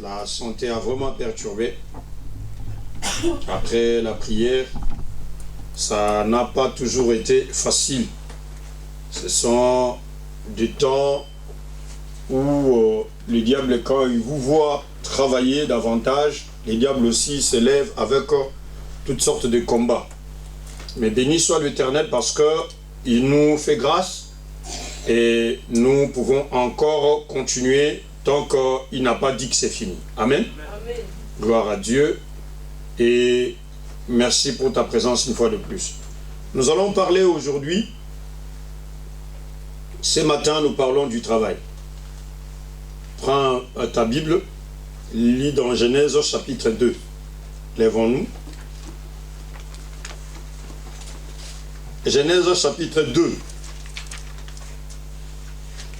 La santé a vraiment perturbé. Après la prière, ça n'a pas toujours été facile. Ce sont des temps où le diable, quand il vous voit travailler davantage, les diables aussi se lèvent avec toutes sortes de combats. Mais béni soit l'Éternel parce qu'il nous fait grâce et nous pouvons encore continuer tant qu'il n'a pas dit que c'est fini. Amen. Amen. Gloire à Dieu et merci pour ta présence une fois de plus. Nous allons parler aujourd'hui, ce matin nous parlons du travail. Prends ta Bible, lis dans Genèse chapitre 2. Lèvons-nous. Genèse chapitre 2.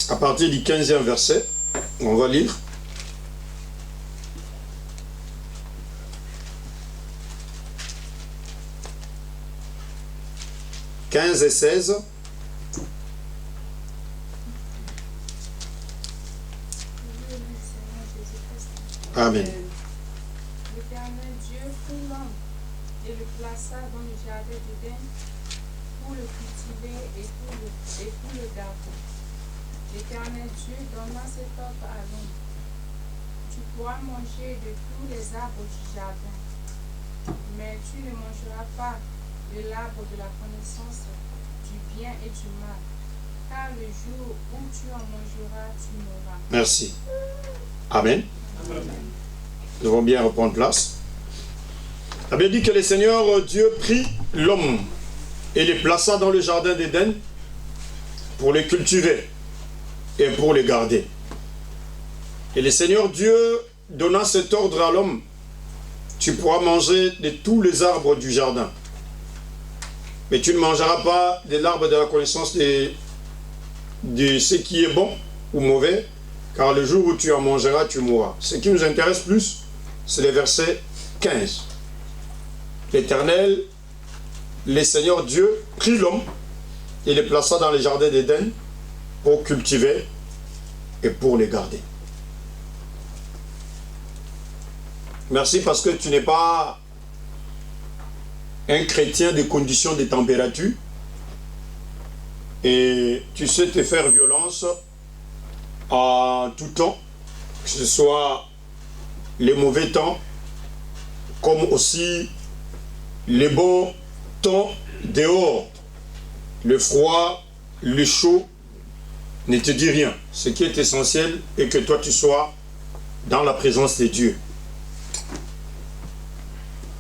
À partir du 15e verset, on va lire. « 15 et 16. Amen. L'Éternel Dieu prit l'homme et le plaça dans le jardin d'Éden pour le cultiver et pour le garder. L'Éternel Dieu donna cet ordre à l'homme. Tu pourras manger de tous les arbres du jardin, mais tu ne mangeras pas de l'arbre de la connaissance du bien et du mal, car le jour où tu en mangeras, tu mourras. Merci. Amen. Nous allons bien reprendre place. La Bible dit que le Seigneur Dieu prit l'homme et le plaça dans le jardin d'Éden pour le cultiver et pour le garder. Et le Seigneur Dieu donna cet ordre à l'homme: tu pourras manger de tous les arbres du jardin, mais tu ne mangeras pas de l'arbre de la connaissance de ce qui est bon ou mauvais, car le jour où tu en mangeras, tu mourras. Ce qui nous intéresse plus, c'est le verset 15. L'Éternel, le Seigneur Dieu, prit l'homme et le plaça dans le jardin d'Éden pour cultiver et pour les garder. Merci parce que tu n'es pas un chrétien de conditions de température et tu sais te faire violence en tout temps, que ce soit les mauvais temps, comme aussi les bons temps dehors. Le froid, le chaud ne te dit rien. Ce qui est essentiel est que toi tu sois dans la présence de Dieu.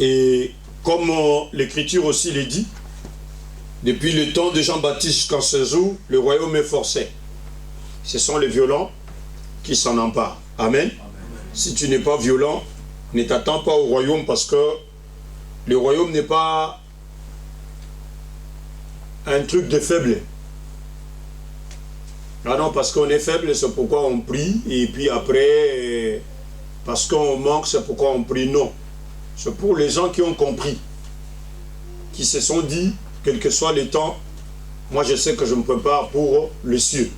Et comme l'Écriture aussi le dit, depuis le temps de Jean-Baptiste jusqu'à ce jour, le royaume est forcé. Ce sont les violents qui s'en emparent. Amen. Amen. Si tu n'es pas violent, ne t'attends pas au royaume parce que le royaume n'est pas un truc de faible. Ah non, parce qu'on est faible, c'est pourquoi on prie. Et puis après, parce qu'on manque, c'est pourquoi on prie. Non. C'est pour les gens qui ont compris, qui se sont dit, quel que soit le temps, moi je sais que je me prépare pour le ciel.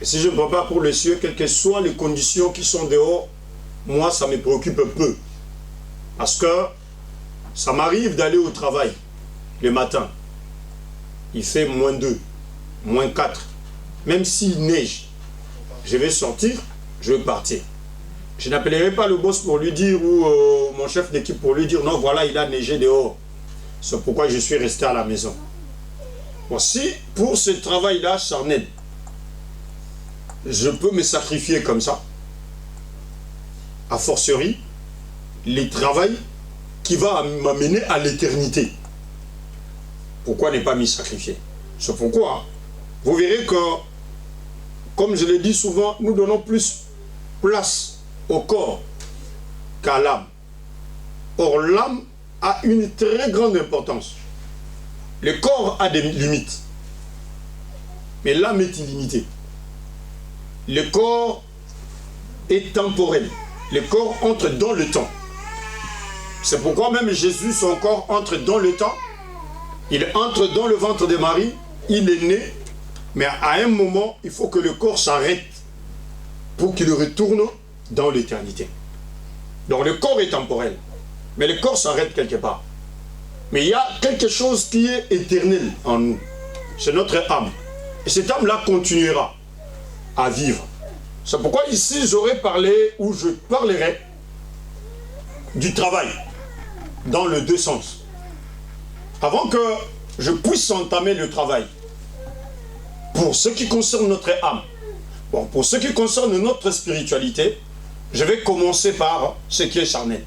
Et si je me prépare pour le ciel, quelles que soient les conditions qui sont dehors, moi ça me préoccupe peu. Parce que ça m'arrive d'aller au travail le matin. Il fait -2, -4. Même s'il neige, je vais sortir, je vais partir. Je n'appellerai pas le boss pour lui dire, ou mon chef d'équipe pour lui dire, non voilà, il a neigé dehors. C'est pourquoi je suis resté à la maison. Voici, pour ce travail-là, charnel, je peux me sacrifier comme ça. A fortiori, le travail qui va m'amener à l'éternité. Pourquoi ne pas m'y sacrifier? C'est pourquoi vous verrez que, comme je le dis souvent, nous donnons plus place au corps qu'à l'âme. Or, l'âme a une très grande importance. Le corps a des limites, mais l'âme est illimitée. Le corps est temporel. Le corps entre dans le temps. C'est pourquoi même Jésus, son corps entre dans le temps. Il entre dans le ventre de Marie, il est né, mais à un moment, il faut que le corps s'arrête pour qu'il retourne dans l'éternité. Donc le corps est temporel. Mais le corps s'arrête quelque part. Mais il y a quelque chose qui est éternel en nous. C'est notre âme. Et cette âme-là continuera à vivre. C'est pourquoi ici j'aurais parlé, ou je parlerai du travail dans les deux sens. Avant que je puisse entamer le travail, pour ce qui concerne notre âme, bon, pour ce qui concerne notre spiritualité, je vais commencer par ce qui est charnel,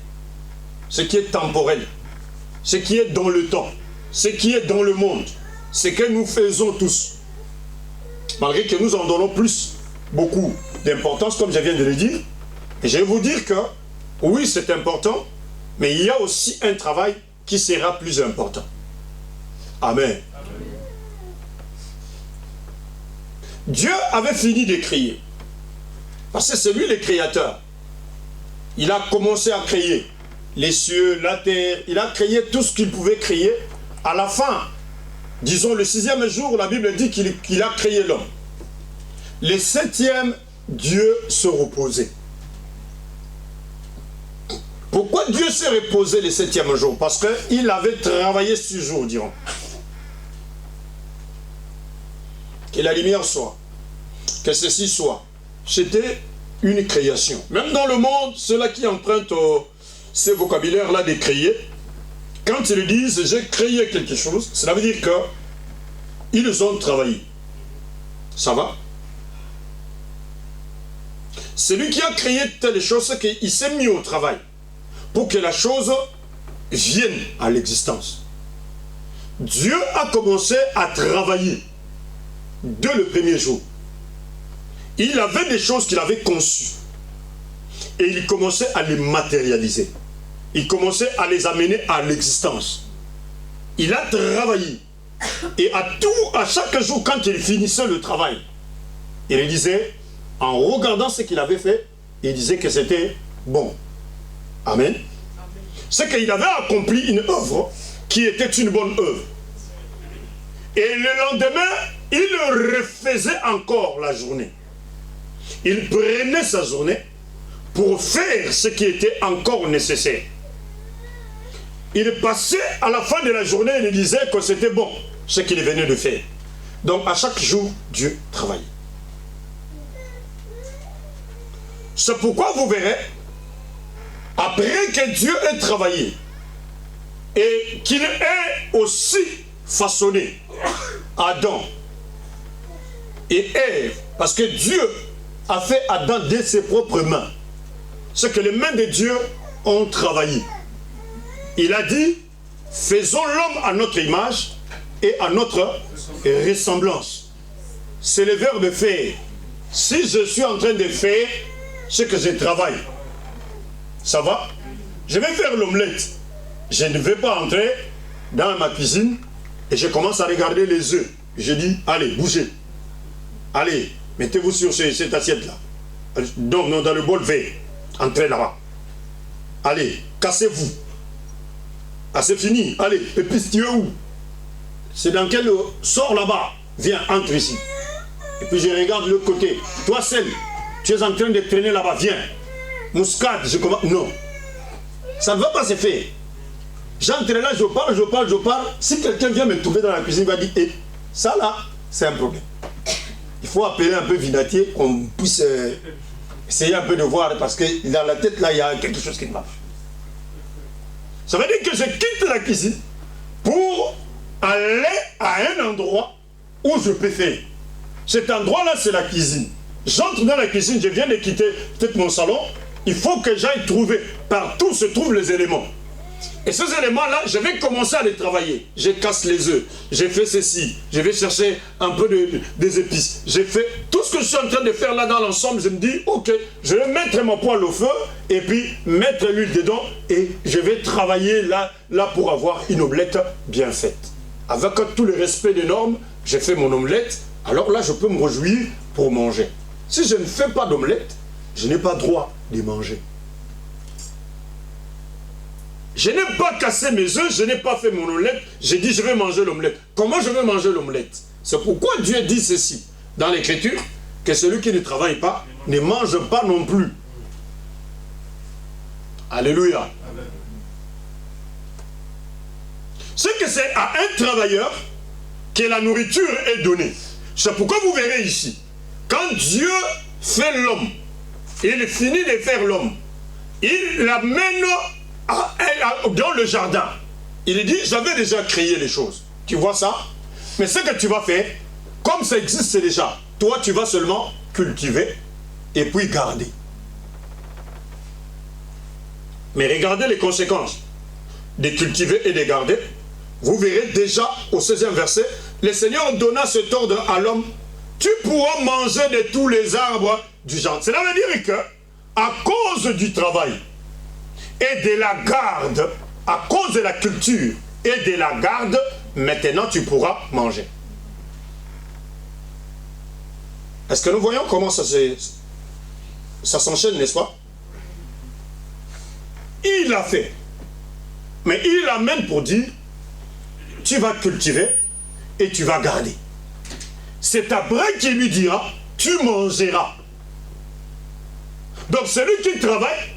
ce qui est temporel, ce qui est dans le temps, ce qui est dans le monde, ce que nous faisons tous. Malgré que nous en donnons beaucoup d'importance, comme je viens de le dire, et je vais vous dire que, oui, c'est important, mais il y a aussi un travail qui sera plus important. Amen. Dieu avait fini de créer. Parce que c'est lui le créateur. Il a commencé à créer les cieux, la terre. Il a créé tout ce qu'il pouvait créer. À la fin, disons le 6e jour, la Bible dit qu'il a créé l'homme. Le 7e, Dieu se reposait. Pourquoi Dieu s'est reposé le 7e jour? Parce qu'il avait travaillé 6 jours, dirons. Que la lumière soit, que ceci soit. C'était une création. Même dans le monde, ceux-là qui empruntent ces vocabulaires-là de créer, quand ils disent « j'ai créé quelque chose », cela veut dire qu'ils ont travaillé. Ça va? Celui qui a créé telle chose, c'est qu'il s'est mis au travail pour que la chose vienne à l'existence. Dieu a commencé à travailler dès le premier jour. Il avait des choses qu'il avait conçues. Et il commençait à les matérialiser. Il commençait à les amener à l'existence. Il a travaillé. Et à chaque jour, quand il finissait le travail, il disait, en regardant ce qu'il avait fait, il disait que c'était bon. Amen. C'est qu'il avait accompli une œuvre qui était une bonne œuvre. Et le lendemain, il refaisait encore la journée. Il prenait sa journée pour faire ce qui était encore nécessaire. Il passait à la fin de la journée et il disait que c'était bon, ce qu'il venait de faire. Donc à chaque jour, Dieu travaillait. C'est pourquoi vous verrez, après que Dieu ait travaillé et qu'il ait aussi façonné Adam et Ève, parce que Dieu a fait Adam de ses propres mains, c'est que les mains de Dieu ont travaillé. Il a dit, faisons l'homme à notre image et à notre ressemblance. C'est le verbe faire. Si je suis en train de faire, c'est que je travaille. Ça va? Je vais faire l'omelette. Je ne vais pas entrer dans ma cuisine et je commence à regarder les œufs. Je dis, allez, bougez. Allez, mettez-vous sur cette assiette-là. Donc, non, dans le bol vert. Entrez là-bas. Allez, cassez-vous. Ah, c'est fini. Allez, épice, tu es où? C'est dans quel... Sors là-bas. Viens, entre ici. Et puis je regarde l'autre côté. Toi seul, tu es en train de traîner là-bas. Viens. Muscade, je commence... Non. Ça ne va pas se faire. J'entre là, je parle. Si quelqu'un vient me trouver dans la cuisine, il va dire, eh, ça là, c'est un problème. Il faut appeler un peu Vinatier, qu'on puisse essayer un peu de voir, parce que dans la tête là, il y a quelque chose qui ne marche. Ça veut dire que je quitte la cuisine pour aller à un endroit où je peux faire. Cet endroit-là, c'est la cuisine. J'entre dans la cuisine, je viens de quitter peut-être mon salon. Il faut que j'aille trouver. Partout se trouvent les éléments. Et ces éléments-là, je vais commencer à les travailler. Je casse les œufs. J'ai fait ceci. Je vais chercher un peu des épices. J'ai fait tout ce que je suis en train de faire là dans l'ensemble. Je me dis, ok, je vais mettre mon poêle au feu et puis mettre l'huile dedans et je vais travailler là pour avoir une omelette bien faite. Avec tout le respect des normes, j'ai fait mon omelette. Alors là, je peux me réjouir pour manger. Si je ne fais pas d'omelette, je n'ai pas droit de manger. Je n'ai pas cassé mes œufs, je n'ai pas fait mon omelette, j'ai dit je vais manger l'omelette. Comment je vais manger l'omelette? C'est pourquoi Dieu dit ceci dans l'Écriture, que celui qui ne travaille pas ne mange pas non plus. Alléluia. C'est que c'est à un travailleur que la nourriture est donnée. C'est pourquoi vous verrez ici, quand Dieu fait l'homme, il finit de faire l'homme, il l'amène dans le jardin. Il dit, j'avais déjà créé les choses. Tu vois ça? Mais ce que tu vas faire, comme ça existe déjà, toi tu vas seulement cultiver et puis garder. Mais regardez les conséquences de cultiver et de garder. Vous verrez déjà au 16e verset, le Seigneur donna cet ordre à l'homme, tu pourras manger de tous les arbres du jardin. Cela veut dire que, à cause du travail et de la garde, à cause de la culture et de la garde, maintenant tu pourras manger. Est-ce que nous voyons comment ça s'enchaîne, n'est-ce pas? Il l'a fait. Mais il l'amène pour dire, tu vas cultiver et tu vas garder. C'est Abraham qui lui dira, tu mangeras. Donc celui qui travaille,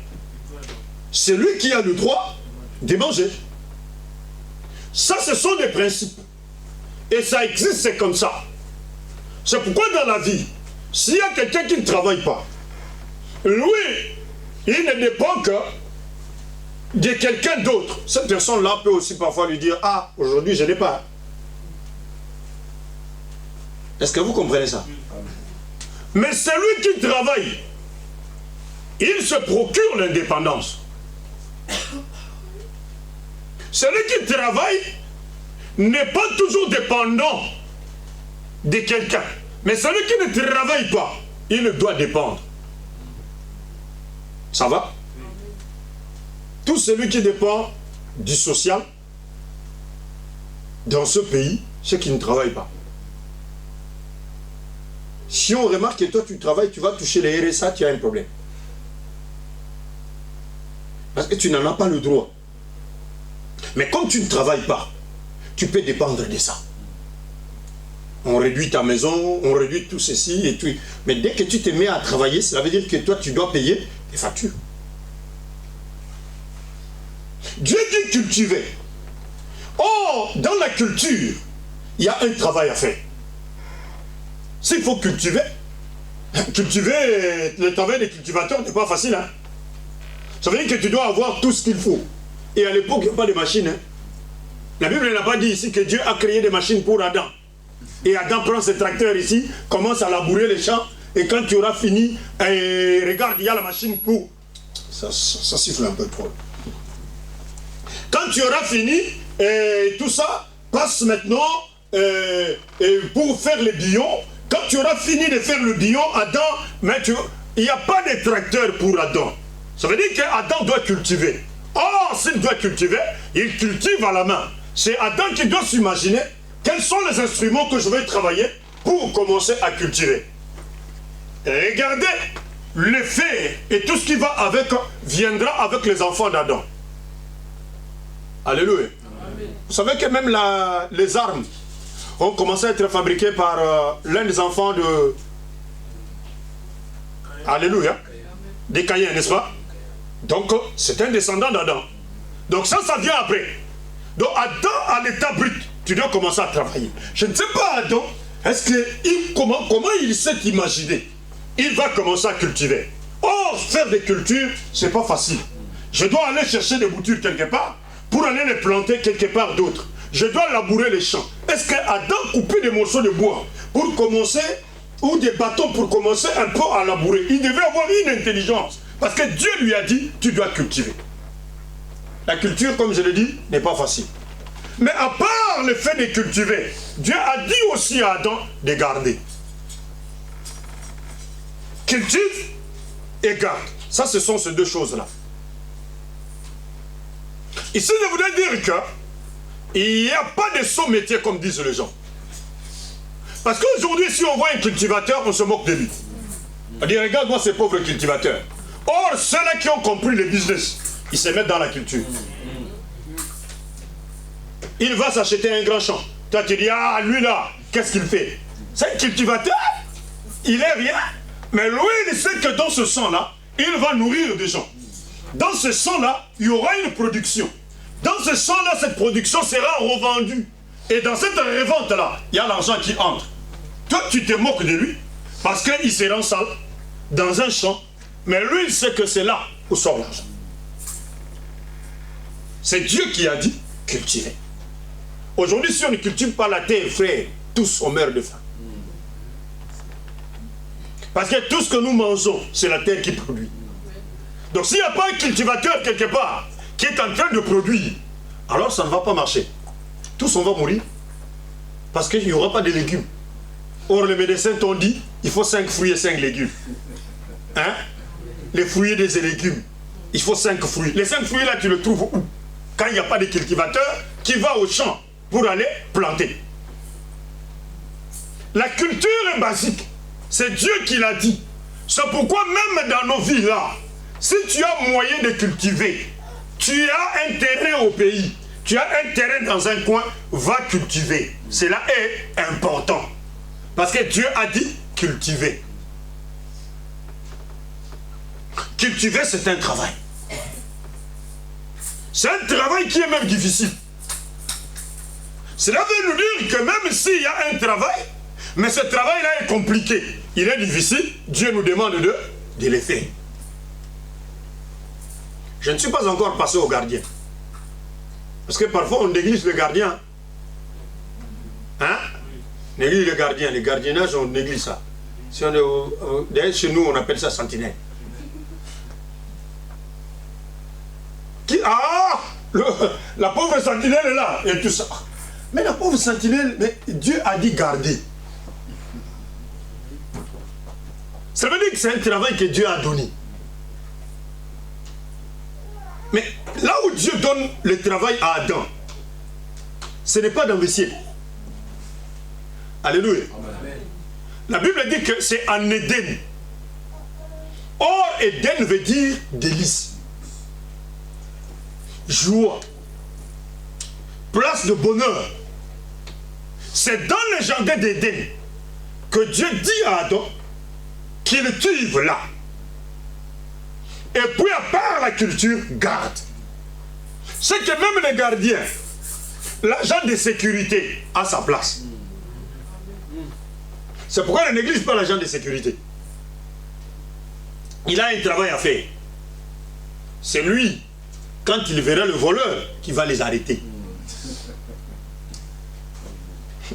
c'est lui qui a le droit de manger. Ça, ce sont des principes. Et ça existe, c'est comme ça. C'est pourquoi dans la vie, s'il y a quelqu'un qui ne travaille pas, lui, il ne dépend que de quelqu'un d'autre. Cette personne-là peut aussi parfois lui dire, ah, aujourd'hui je n'ai pas. Est-ce que vous comprenez ça? Mais celui qui travaille, il se procure l'indépendance. Celui qui travaille n'est pas toujours dépendant de quelqu'un. Mais celui qui ne travaille pas, il doit dépendre. Ça va? Tout celui qui dépend du social dans ce pays, c'est qui ne travaille pas. Si on remarque que toi tu travailles, tu vas toucher les RSA, tu as un problème. Parce que tu n'en as pas le droit. Mais comme tu ne travailles pas, tu peux dépendre de ça. On réduit ta maison, on réduit tout ceci et tout. Mais dès que tu te mets à travailler, cela veut dire que toi tu dois payer des factures. Dieu dit cultiver. Or, dans la culture, il y a un travail à faire. S'il faut cultiver, le travail des cultivateurs n'est pas facile. Hein? Ça veut dire que tu dois avoir tout ce qu'il faut. Et à l'époque, il n'y a pas de machines. Hein? La Bible n'a pas dit ici que Dieu a créé des machines pour Adam. Et Adam prend ses tracteurs ici, commence à labourer les champs. Et quand tu auras fini, regarde, il y a la machine pour... Ça siffle un peu trop. Quand tu auras fini, tout ça, passe maintenant pour faire les billons. Quand tu auras fini de faire le billon, Adam, il n'y a pas de tracteur pour Adam. Ça veut dire qu'Adam doit cultiver. Or, s'il doit cultiver, il cultive à la main. C'est Adam qui doit s'imaginer quels sont les instruments que je vais travailler pour commencer à cultiver. Et regardez, le fer et tout ce qui va avec viendra avec les enfants d'Adam. Alléluia. Amen. Vous savez que même les armes ont commencé à être fabriquées par l'un des enfants de... Alléluia. Des Caïens, n'est-ce pas? Donc, c'est un descendant d'Adam. Donc ça vient après. Donc Adam, à l'état brut, tu dois commencer à travailler. Je ne sais pas, Adam, est-ce que comment il s'est imaginé? Il va commencer à cultiver. Or, faire des cultures, c'est pas facile. Je dois aller chercher des boutures quelque part pour aller les planter quelque part d'autre. Je dois labourer les champs. Est-ce que Adam coupait des morceaux de bois pour commencer, ou des bâtons pour commencer un peu à labourer? Il devait avoir une intelligence. Parce que Dieu lui a dit, tu dois cultiver. La culture, comme je l'ai dit, n'est pas facile. Mais à part le fait de cultiver, Dieu a dit aussi à Adam de garder. Cultive et garde. Ça, ce sont ces deux choses-là. Ici, je voudrais dire qu'il n'y a pas de saut métier comme disent les gens. Parce qu'aujourd'hui, si on voit un cultivateur, on se moque de lui. On dit, regarde-moi ces pauvres cultivateurs. Or, ceux-là qui ont compris le business, ils se mettent dans la culture. Il va s'acheter un grand champ. Toi, tu dis, ah, lui là, qu'est-ce qu'il fait? C'est un cultivateur. Il est rien. Mais lui, il sait que dans ce champ-là, il va nourrir des gens. Dans ce champ-là, il y aura une production. Dans ce champ-là, cette production sera revendue. Et dans cette revente-là, il y a l'argent qui entre. Toi, tu te moques de lui parce qu'il se rend sale dans un champ. Mais lui, il sait que c'est là où sort l'argent. C'est Dieu qui a dit cultiver. Aujourd'hui, si on ne cultive pas la terre, frère, tous on meurt de faim. Parce que tout ce que nous mangeons, c'est la terre qui produit. Donc s'il n'y a pas un cultivateur quelque part qui est en train de produire, alors ça ne va pas marcher. Tous on va mourir. Parce qu'il n'y aura pas de légumes. Or les médecins t'ont dit, il faut 5 fruits et 5 légumes. Hein? Les fruits et des légumes. Il faut 5 fruits. Les 5 fruits là, tu les trouves où? Quand il n'y a pas de cultivateur qui va au champ pour aller planter. La culture est basique. C'est Dieu qui l'a dit. C'est pourquoi même dans nos vies là, si tu as moyen de cultiver, tu as un terrain au pays, tu as un terrain dans un coin, va cultiver. Cela est important. Parce que Dieu a dit cultiver. Cultiver, c'est un travail. C'est un travail qui est même difficile. Cela veut nous dire que même s'il y a un travail, mais ce travail-là est compliqué, il est difficile, Dieu nous demande de le faire. Je ne suis pas encore passé au gardien. Parce que parfois on néglige le gardien. Hein? On néglige le gardien. Les gardiennages, on néglige ça. Si on est d'ailleurs, chez nous, on appelle ça sentinelle. La pauvre sentinelle est là, et tout ça. Mais la pauvre sentinelle, mais Dieu a dit garder. Ça veut dire que c'est un travail que Dieu a donné. Mais là où Dieu donne le travail à Adam, ce n'est pas d'investir. Alléluia. Amen. La Bible dit que c'est en Éden. Or, Éden veut dire délice. Joie. Place de bonheur. C'est dans le jardin d'Éden que Dieu dit à Adam qu'il cultive là. Et puis à part la culture, garde. C'est que même les gardiens, l'agent de sécurité a sa place. C'est pourquoi il ne néglige pas l'agent de sécurité. Il a un travail à faire. C'est lui, quand il verra le voleur, qui va les arrêter.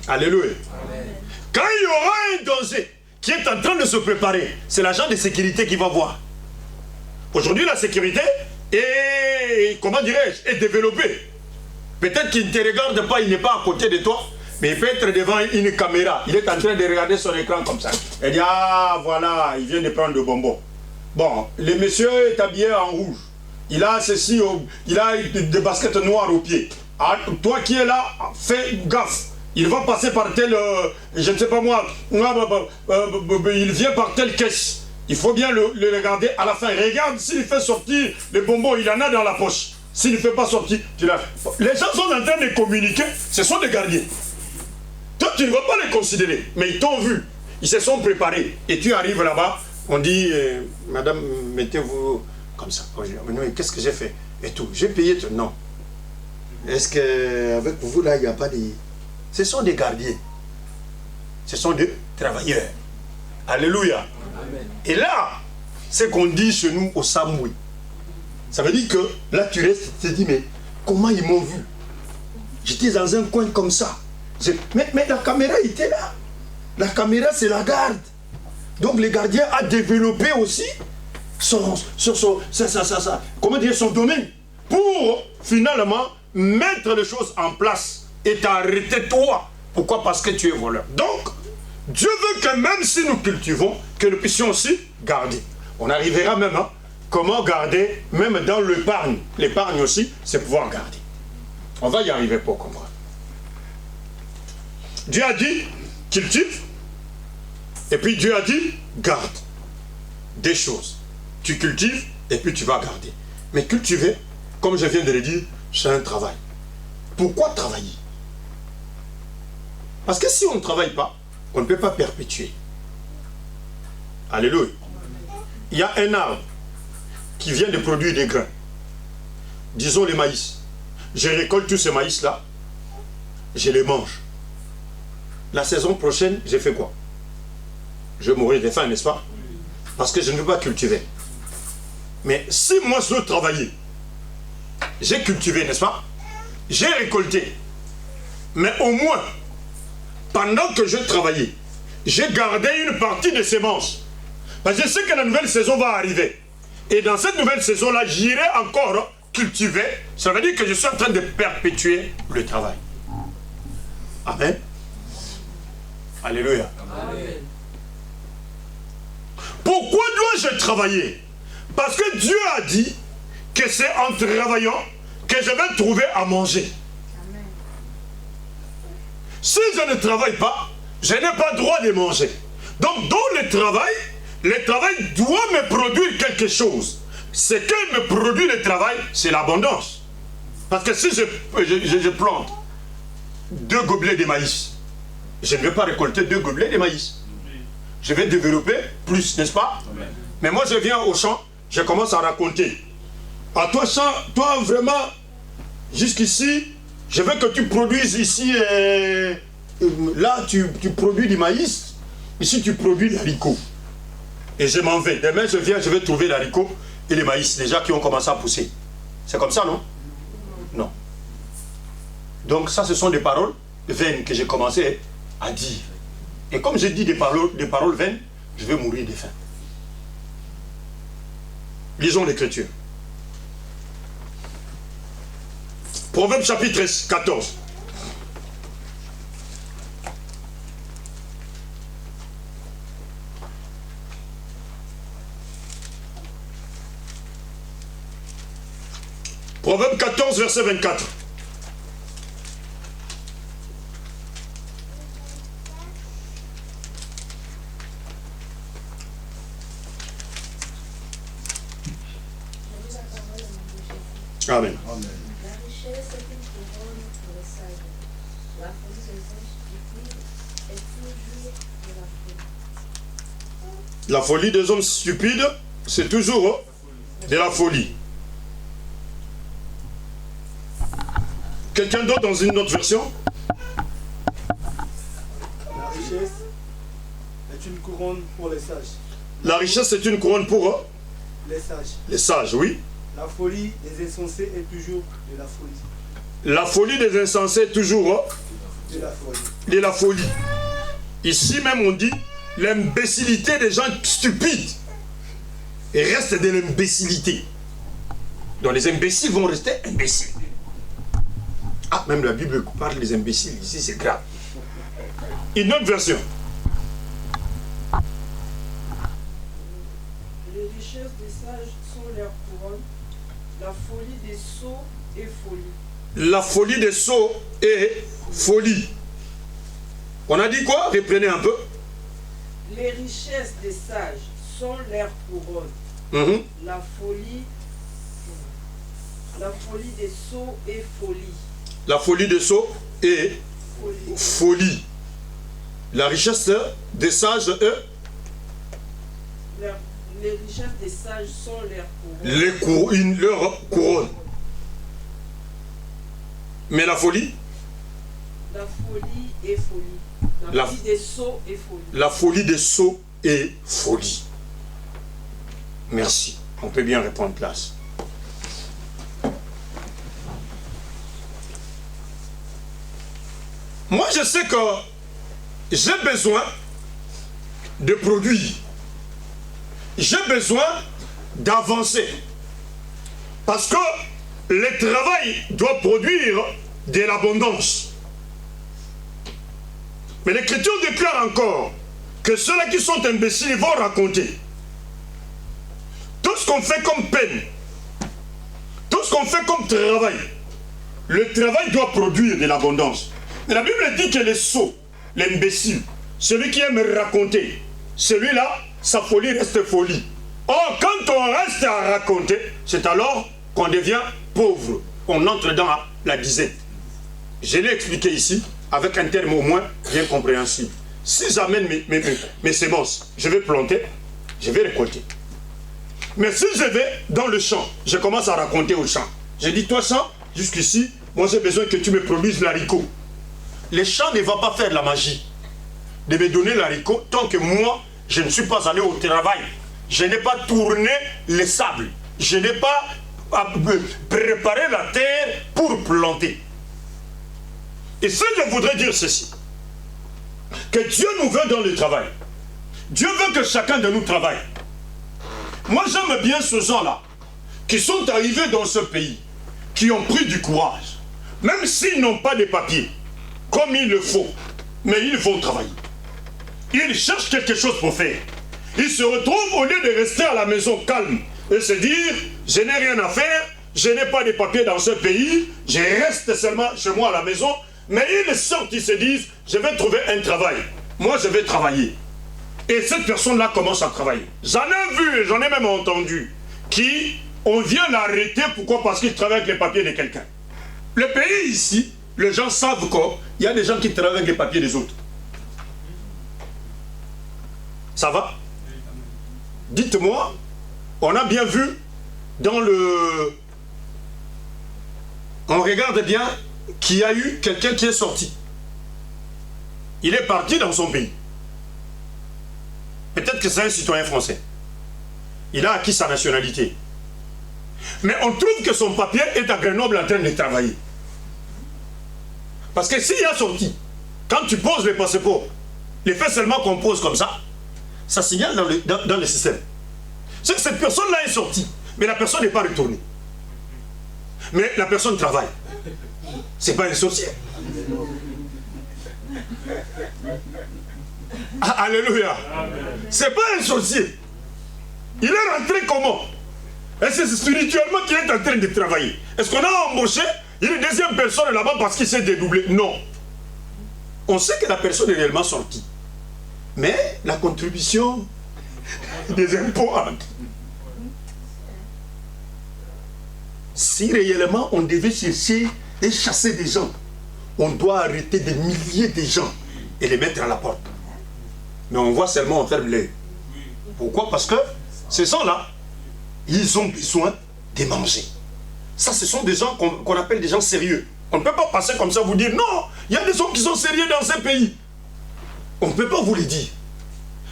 Alléluia. Amen. Quand il y aura un danger qui est en train de se préparer, c'est l'agent de sécurité qui va voir. Aujourd'hui, la sécurité est, comment dirais-je, est développée. Peut-être qu'il ne te regarde pas, il n'est pas à côté de toi, mais il peut être devant une caméra. Il est en train de regarder son écran comme ça. Il dit, ah voilà, il vient de prendre le bonbon. Bon, le monsieur est habillé en rouge. Il a ceci, il a des baskets noires aux pieds. Ah, toi qui es là, fais gaffe. Il va passer par telle, je ne sais pas moi, il vient par telle caisse. Il faut bien le regarder à la fin. Regarde s'il fait sortir les bonbons, il en a dans la poche. S'il ne fait pas sortir, tu l'as. Les gens sont en train de communiquer, ce sont des gardiens. Toi, tu ne vas pas les considérer, mais ils t'ont vu. Ils se sont préparés. Et tu arrives là-bas, on dit, madame, mettez-vous comme ça. Qu'est-ce que j'ai fait? Et tout. J'ai payé tout. Non. Est-ce qu'avec vous, là, il n'y a pas de... Ce sont des gardiens. Ce sont des travailleurs. Alléluia. Amen. Et là, c'est qu'on dit chez nous au Samoui. Ça veut dire que là, tu restes, tu te dis, mais comment ils m'ont vu? J'étais dans un coin comme ça. Mais la caméra était là. La caméra, c'est la garde. Donc, le gardien a développé aussi son domaine pour finalement mettre les choses en place et t'arrêter toi. Pourquoi? Parce que tu es voleur. Donc, Dieu veut que même si nous cultivons, que nous puissions aussi garder. On arrivera même à comment garder, même dans l'épargne. L'épargne aussi, c'est pouvoir garder. On va y arriver pour comprendre. Dieu a dit, cultive. Et puis Dieu a dit, garde. Des choses. Tu cultives et puis tu vas garder. Mais cultiver, comme je viens de le dire, c'est un travail. Pourquoi travailler? Parce que si on ne travaille pas, on ne peut pas perpétuer. Alléluia. Il y a un arbre qui vient de produire des grains. disons les maïs. Je récolte tous ces maïs-là, je les mange. La saison prochaine, j'ai fait quoi? Je vais mourir de faim, n'est-ce pas? Parce que je ne veux pas cultiver. Mais si moi je veux travailler, j'ai cultivé, n'est-ce pas? J'ai récolté. Mais au moins, pendant que je travaillais, j'ai gardé une partie de semences. Parce que je sais que la nouvelle saison va arriver. Et dans cette nouvelle saison-là, j'irai encore cultiver. Ça veut dire que je suis en train de perpétuer le travail. Amen. Alléluia. Amen. Pourquoi dois-je travailler? Parce que Dieu a dit que c'est en travaillant que je vais trouver à manger. Amen. Si je ne travaille pas, je n'ai pas droit de manger. Donc dans le travail doit me produire quelque chose. Ce que me produit le travail, c'est l'abondance. Parce que si je plante 2 gobelets de maïs, je ne vais pas récolter 2 gobelets de maïs. Je vais développer plus, n'est-ce pas? Amen. Mais moi je viens au champ, je commence à raconter. À toi champ, toi vraiment, jusqu'ici, je veux que tu produises ici, là tu produis du maïs, ici tu produis des haricots. Et je m'en vais. Demain je viens, je vais trouver les haricots et les maïs déjà qui ont commencé à pousser. C'est comme ça, non? Non. Donc ça, ce sont des paroles vaines que j'ai commencé à dire. Et comme j'ai dit des paroles vaines, je vais mourir de faim. Lisons l'Écriture. Proverbe chapitre 14. Proverbe 14, verset 24. Amen. Amen. La richesse est une couronne pour les sages. La folie des hommes stupides est toujours de la folie. La folie des hommes stupides, c'est toujours de la folie. Quelqu'un d'autre dans une autre version? La richesse est une couronne pour les sages. La richesse est une couronne pour Les sages. les sages, oui. La folie des insensés est toujours de la folie. La folie des insensés est toujours De la folie. de la folie. Ici même on dit l'imbécilité des gens stupides. Et reste de l'imbécilité. Donc les imbéciles vont rester imbéciles. Ah, même la Bible parle des imbéciles, ici c'est grave. Une autre version. Les richesses des sages sont leur couronne, la folie des sots est folie. La folie des sots est folie. On a dit quoi? Reprenez un peu. Les richesses des sages sont leur couronne, la folie des sots est folie. La folie des sots est folie. La richesse des sages est Les richesses des sages sont leur couronne. leur couronne. Mais la folie? La folie est folie. La folie des sots est folie. La folie des sots est folie. Merci. On peut bien répondre place. Moi, je sais que j'ai besoin de produire. J'ai besoin d'avancer. Parce que le travail doit produire de l'abondance. Mais l'Écriture déclare encore que ceux-là qui sont imbéciles vont raconter. Tout ce qu'on fait comme peine, tout ce qu'on fait comme travail, le travail doit produire de l'abondance. Mais la Bible dit que les sots, l'imbécile, celui qui aime raconter, celui-là, sa folie reste folie. Or, quand on reste à raconter, c'est alors qu'on devient pauvre. On entre dans la disette. Je l'ai expliqué ici, avec un terme au moins bien compréhensible. Si j'amène mes semences, je vais planter, je vais récolter. Mais si je vais dans le champ, je commence à raconter au champ. J'ai dit, toi, champ, jusqu'ici, moi j'ai besoin que tu me produises l'haricot. Les champs ne vont pas faire de la magie. De me donner l'haricot tant que moi, je ne suis pas allé au travail. Je n'ai pas tourné les sables. Je n'ai pas préparé la terre pour planter. Et ça, je voudrais dire ceci. Que Dieu nous veut dans le travail. Dieu veut que chacun de nous travaille. Moi, j'aime bien ces gens-là qui sont arrivés dans ce pays, qui ont pris du courage, même s'ils n'ont pas de papiers, comme il le faut, mais ils vont travailler. Ils cherchent quelque chose pour faire. Ils se retrouvent au lieu de rester à la maison calme et se dire, je n'ai rien à faire, je n'ai pas de papiers dans ce pays, je reste seulement chez moi à la maison, mais ils sortent, ils se disent, je vais trouver un travail. Moi, je vais travailler. Et cette personne-là commence à travailler. J'en ai vu, j'en ai même entendu, qui, on vient l'arrêter, pourquoi? Parce qu'il travaille avec les papiers de quelqu'un. Le pays ici, les gens savent qu'il y a des gens qui travaillent avec les papiers des autres. Ça va? Dites-moi, on a bien vu dans le... On regarde bien qu'il y a eu quelqu'un qui est sorti. Il est parti dans son pays. Peut-être que c'est un citoyen français. Il a acquis sa nationalité. Mais on trouve que son papier est à Grenoble en train de travailler. Parce que s'il a sorti, quand tu poses le passeport, le fait seulement qu'on pose comme ça signale dans le système. C'est que cette personne-là est sortie, mais la personne n'est pas retournée. Mais la personne travaille. C'est pas un sorcier. Ah, alléluia. C'est pas un sorcier. Il est rentré comment? Et c'est spirituellement qu'il est en train de travailler. Est-ce qu'on a embauché une deuxième personne là-bas parce qu'il s'est dédoublé? Non. On sait que la personne est réellement sortie. Mais la contribution des impôts entre. Si réellement on devait chercher et chasser des gens, on doit arrêter des milliers de gens et les mettre à la porte. Mais on voit seulement, on ferme l'œil. Pourquoi? Parce que ces gens-là, ils ont besoin de manger. Ça, ce sont des gens qu'on appelle des gens sérieux. On ne peut pas passer comme ça, vous dire, non, il y a des gens qui sont sérieux dans ces pays. On ne peut pas vous le dire.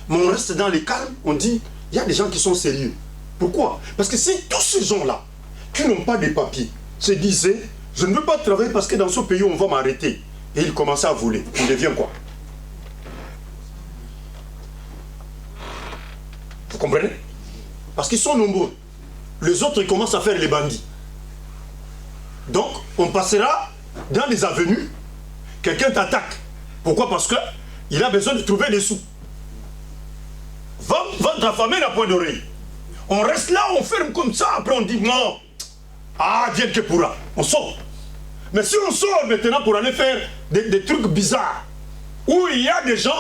Mais on reste dans les calmes, on dit, il y a des gens qui sont sérieux. Pourquoi? Parce que si tous ces gens-là, qui n'ont pas de papiers, se disaient, je ne veux pas travailler parce que dans ce pays, on va m'arrêter. Et ils commençaient à voler. On devient quoi? Vous comprenez? Parce qu'ils sont nombreux. Les autres, ils commencent à faire les bandits. Donc, on passera dans les avenues, quelqu'un t'attaque. Pourquoi? Parce qu'il a besoin de trouver des sous. Votre affamé n'a point d'oreille. On reste là, on ferme comme ça, après on dit non. Ah, Dieu que pourra. On sort. Mais si on sort maintenant pour aller faire des trucs bizarres, où il y a des gens,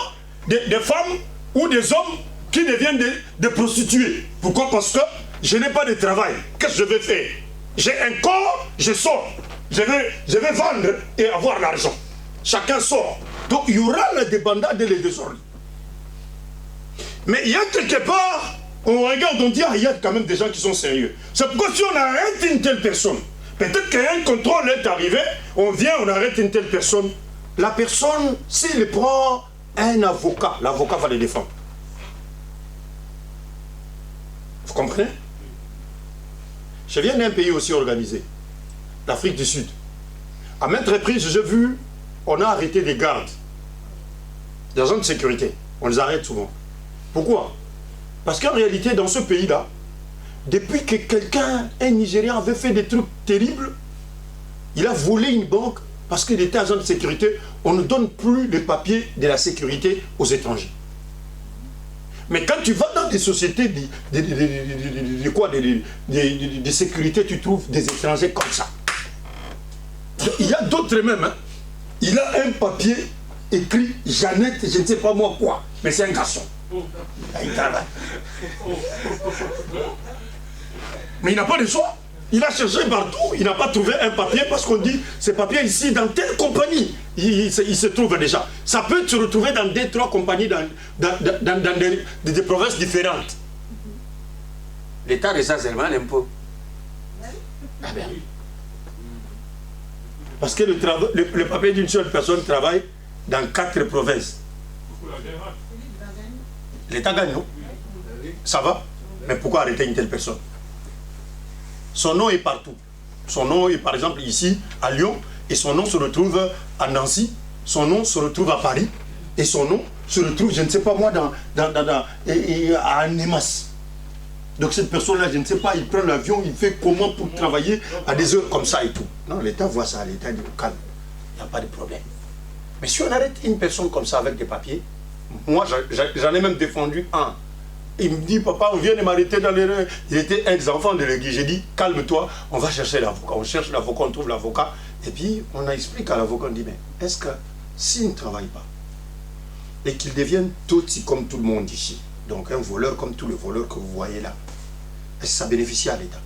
des femmes ou des hommes qui deviennent des prostituées. Pourquoi? Parce que je n'ai pas de travail. Qu'est-ce que je vais faire? J'ai un corps, je sors. Je vais vendre et avoir l'argent. Chacun sort. Donc il y aura la débandade et le désordre. Mais il y a quelque part, on regarde, on dit, ah, il y a quand même des gens qui sont sérieux. C'est pourquoi si on arrête une telle personne, peut-être qu'un contrôle est arrivé, on vient, on arrête une telle personne. La personne, s'il prend un avocat, l'avocat va le défendre. Vous comprenez? Je viens d'un pays aussi organisé, l'Afrique du Sud. À maintes reprises, j'ai vu, on a arrêté des gardes, des agents de sécurité. On les arrête souvent. Pourquoi? Parce qu'en réalité, dans ce pays-là, depuis que quelqu'un, un Nigérian, avait fait des trucs terribles, il a volé une banque parce qu'il était agent de sécurité. On ne donne plus les papiers de la sécurité aux étrangers. Mais quand tu vas dans des sociétés de sécurité, tu trouves des étrangers comme ça. Il y a d'autres même. Hein. Il a un papier écrit Jeannette, je ne sais pas moi quoi, mais c'est un garçon. Il travaille. Mais il n'a pas de choix. Il a cherché partout, il n'a pas trouvé un papier parce qu'on dit, ce papier ici, dans telle compagnie, il se trouve déjà. Ça peut se retrouver dans 2-3 compagnies dans des provinces différentes. L'État réserve seulement l'impôt. Ah bien. Parce que le papier d'une seule personne travaille dans 4 provinces. L'État gagne, non? Ça va? Mais pourquoi arrêter une telle personne? Son nom est partout. Son nom est par exemple ici, à Lyon, et son nom se retrouve à Nancy, son nom se retrouve à Paris, et son nom se retrouve, je ne sais pas moi, à Nemas. Donc cette personne-là, je ne sais pas, il prend l'avion, il fait comment pour travailler à des heures comme ça et tout. Non, l'État voit ça, l'État dit calme, il n'y a pas de problème. Mais si on arrête une personne comme ça avec des papiers, moi j'en ai même défendu un. Il me dit, papa, on vient de m'arrêter dans les rues. Il était ex-enfant de l'église. J'ai dit, calme-toi, on va chercher l'avocat. On cherche l'avocat, on trouve l'avocat. Et puis, on explique à l'avocat, on dit, mais est-ce que s'il ne travaille pas, et qu'il devienne Tutsi comme tout le monde ici, donc un voleur comme tous les voleurs que vous voyez là, est-ce que ça bénéficie à l'État?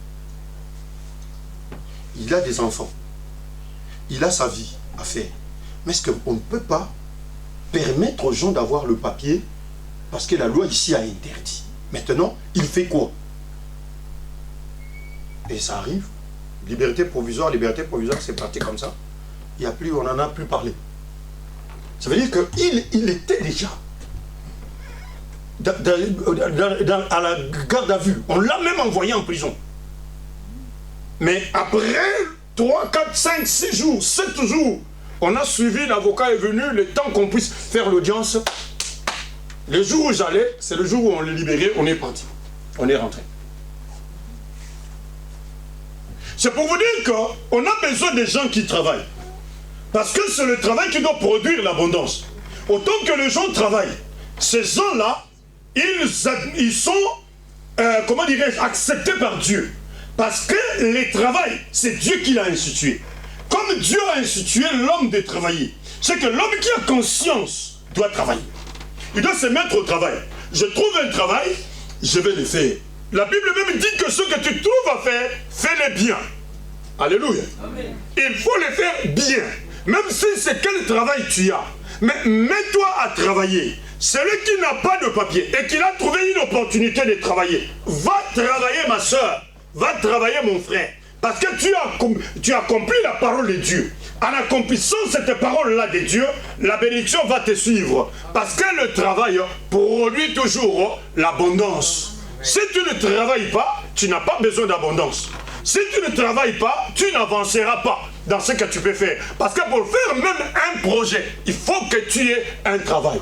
Il a des enfants. Il a sa vie à faire. Mais est-ce qu'on ne peut pas permettre aux gens d'avoir le papier parce que la loi ici a interdit? Maintenant, il fait quoi? Et ça arrive. Liberté provisoire, c'est parti comme ça. Il y a plus, on n'en a plus parlé. Ça veut dire qu'il était déjà à la garde à vue. On l'a même envoyé en prison. Mais après 3, 4, 5, 6 jours, 7 jours, on a suivi, l'avocat est venu, le temps qu'on puisse faire l'audience. Le jour où j'allais, c'est le jour où on le libérait, on est parti. On est rentré. C'est pour vous dire qu'on a besoin des gens qui travaillent. Parce que c'est le travail qui doit produire l'abondance. Autant que les gens travaillent, ces gens-là, ils sont, comment dirais-je, acceptés par Dieu. Parce que le travail, c'est Dieu qui l'a institué. Comme Dieu a institué l'homme de travailler, c'est que l'homme qui a conscience doit travailler. Il doit se mettre au travail. Je trouve un travail, je vais le faire. La Bible même dit que ce que tu trouves à faire, fais-le bien. Alléluia. Amen. Il faut le faire bien. Même si c'est quel travail tu as. Mais mets-toi à travailler. Celui qui n'a pas de papier et qui a trouvé une opportunité de travailler, va travailler ma soeur, va travailler mon frère. Parce que tu as accompli la parole de Dieu. En accomplissant cette parole-là de Dieu, la bénédiction va te suivre. Parce que le travail produit toujours l'abondance. Si tu ne travailles pas, tu n'as pas besoin d'abondance. Si tu ne travailles pas, tu n'avanceras pas dans ce que tu peux faire. Parce que pour faire même un projet, il faut que tu aies un travail.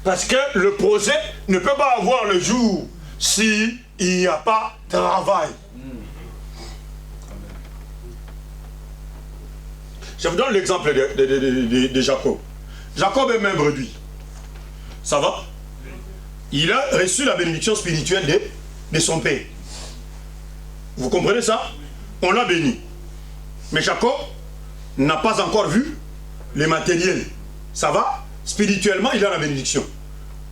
Parce que le projet ne peut pas avoir le jour s'il n'y a pas de travail. Je vous donne l'exemple de Jacob. Jacob est même brebis. Ça va? Il a reçu la bénédiction spirituelle de son père. Vous comprenez ça? On l'a béni. Mais Jacob n'a pas encore vu les matériels. Ça va? Spirituellement, il a la bénédiction.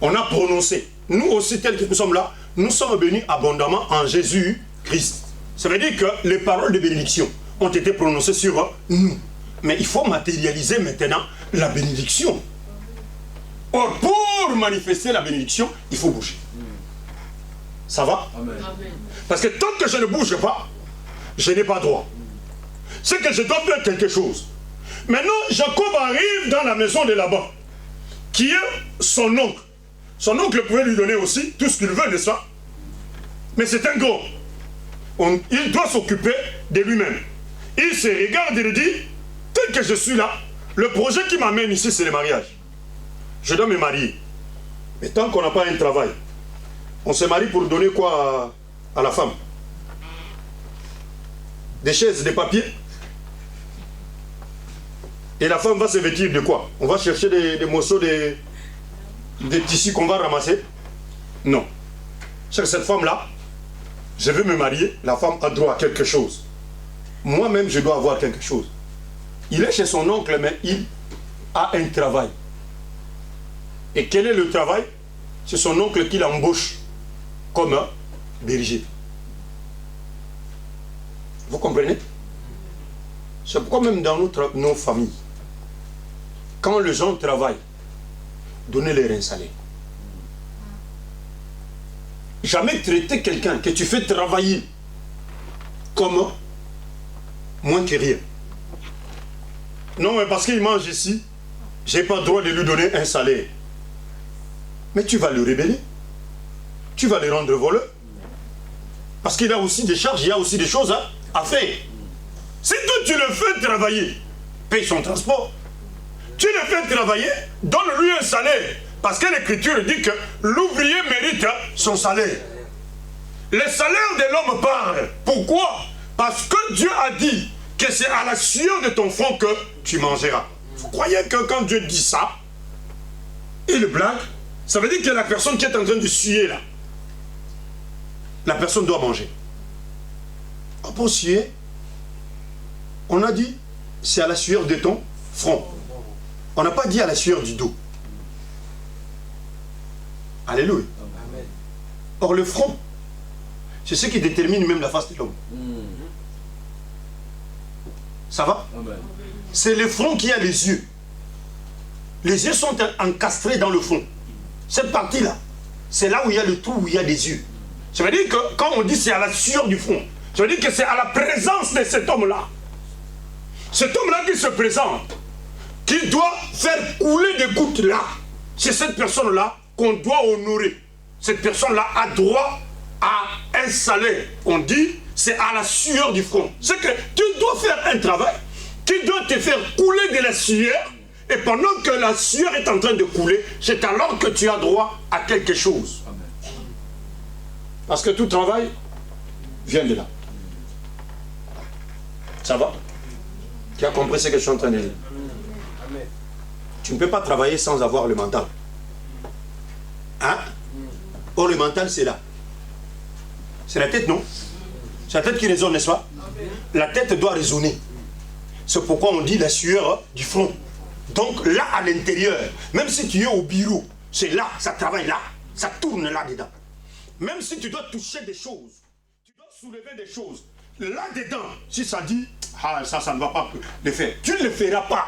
On a prononcé. Nous aussi, tels que nous sommes là, nous sommes bénis abondamment en Jésus-Christ. Ça veut dire que les paroles de bénédiction ont été prononcées sur nous. Mais il faut matérialiser maintenant la bénédiction. Or, pour manifester la bénédiction, il faut bouger. Ça va? Amen. Parce que tant que je ne bouge pas, je n'ai pas droit. C'est que je dois faire quelque chose. Maintenant, Jacob arrive dans la maison de Laban, qui est son oncle. Son oncle pouvait lui donner aussi tout ce qu'il veut, n'est-ce pas? Mais c'est un gros. Il doit s'occuper de lui-même. Il se regarde et il dit, tel que je suis là, le projet qui m'amène ici, c'est le mariage. Je dois me marier. Mais tant qu'on n'a pas un travail, on se marie pour donner quoi à la femme? Des chaises, des papiers. Et la femme va se vêtir de quoi? On va chercher des morceaux de tissus qu'on va ramasser? Non. C'est que cette femme-là, je veux me marier, la femme a droit à quelque chose. Moi-même, je dois avoir quelque chose. Il est chez son oncle, mais il a un travail. Et quel est le travail? C'est son oncle qui l'embauche comme un berger. Vous comprenez? C'est pourquoi même dans nos familles, quand les gens travaillent, donnez-leur un salaire. Jamais traiter quelqu'un que tu fais travailler comme moins que rien. Non, mais parce qu'il mange ici, j'ai pas le droit de lui donner un salaire. Mais tu vas le révéler. Tu vas le rendre voleur. Parce qu'il a aussi des charges, il y a aussi des choses à faire. Si toi tu le fais travailler, paye son transport. Tu le fais travailler, donne-lui un salaire. Parce que l'Écriture dit que l'ouvrier mérite son salaire. Le salaire de l'homme parle. Pourquoi? Parce que Dieu a dit que c'est à la sueur de ton front que tu mangeras. Vous croyez que quand Dieu dit ça, il blague? Ça veut dire que la personne qui est en train de suer là, la personne doit manger. Pour suer, on a dit c'est à la sueur de ton front. On n'a pas dit à la sueur du dos. Alléluia. Or le front, c'est ce qui détermine même la face de l'homme. Ça va? C'est le front qui a les yeux. Les yeux sont encastrés dans le front. Cette partie-là, c'est là où il y a le trou, où il y a des yeux. Ça veut dire que quand on dit c'est à la sueur du front, ça veut dire que c'est à la présence de cet homme-là. Cet homme-là qui se présente, qui doit faire couler des gouttes là. C'est cette personne-là qu'on doit honorer. Cette personne-là a droit à un salaire. On dit c'est à la sueur du front. C'est que tu dois faire un travail qui doit te faire couler de la sueur. Et pendant que la sueur est en train de couler, c'est alors que tu as droit à quelque chose. Parce que tout travail vient de là. Ça va? Tu as compris ce que je suis en train de dire? Tu ne peux pas travailler sans avoir le mental. Hein? Or, le mental, c'est là. C'est la tête, non? C'est la tête qui raisonne, n'est-ce pas? La tête doit raisonner. C'est pourquoi on dit la sueur du front. Donc là, à l'intérieur, même si tu es au bureau, c'est là, ça travaille là, ça tourne là-dedans. Même si tu dois toucher des choses, tu dois soulever des choses, là-dedans, si ça dit, ah, ça ne va pas le faire, tu ne le feras pas.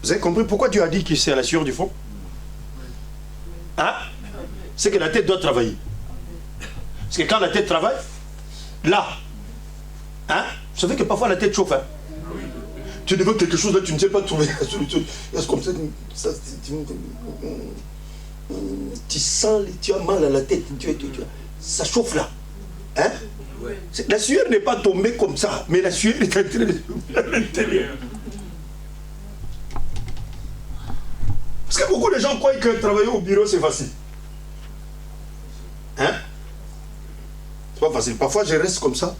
Vous avez compris pourquoi Dieu a dit que c'est à la sueur du front? Hein? C'est que la tête doit travailler. Parce que quand la tête travaille, là, hein? Vous savez que parfois la tête chauffe. Hein? Tu veux quelque chose là, tu ne sais pas trouver la solution. C'est comme ça, tu sens, tu as mal à la tête, ça chauffe là. Hein? La sueur n'est pas tombée comme ça, mais la sueur est entrée à l'intérieur. Parce que beaucoup de gens croient que travailler au bureau c'est facile. Hein? C'est pas facile. Parfois je reste comme ça.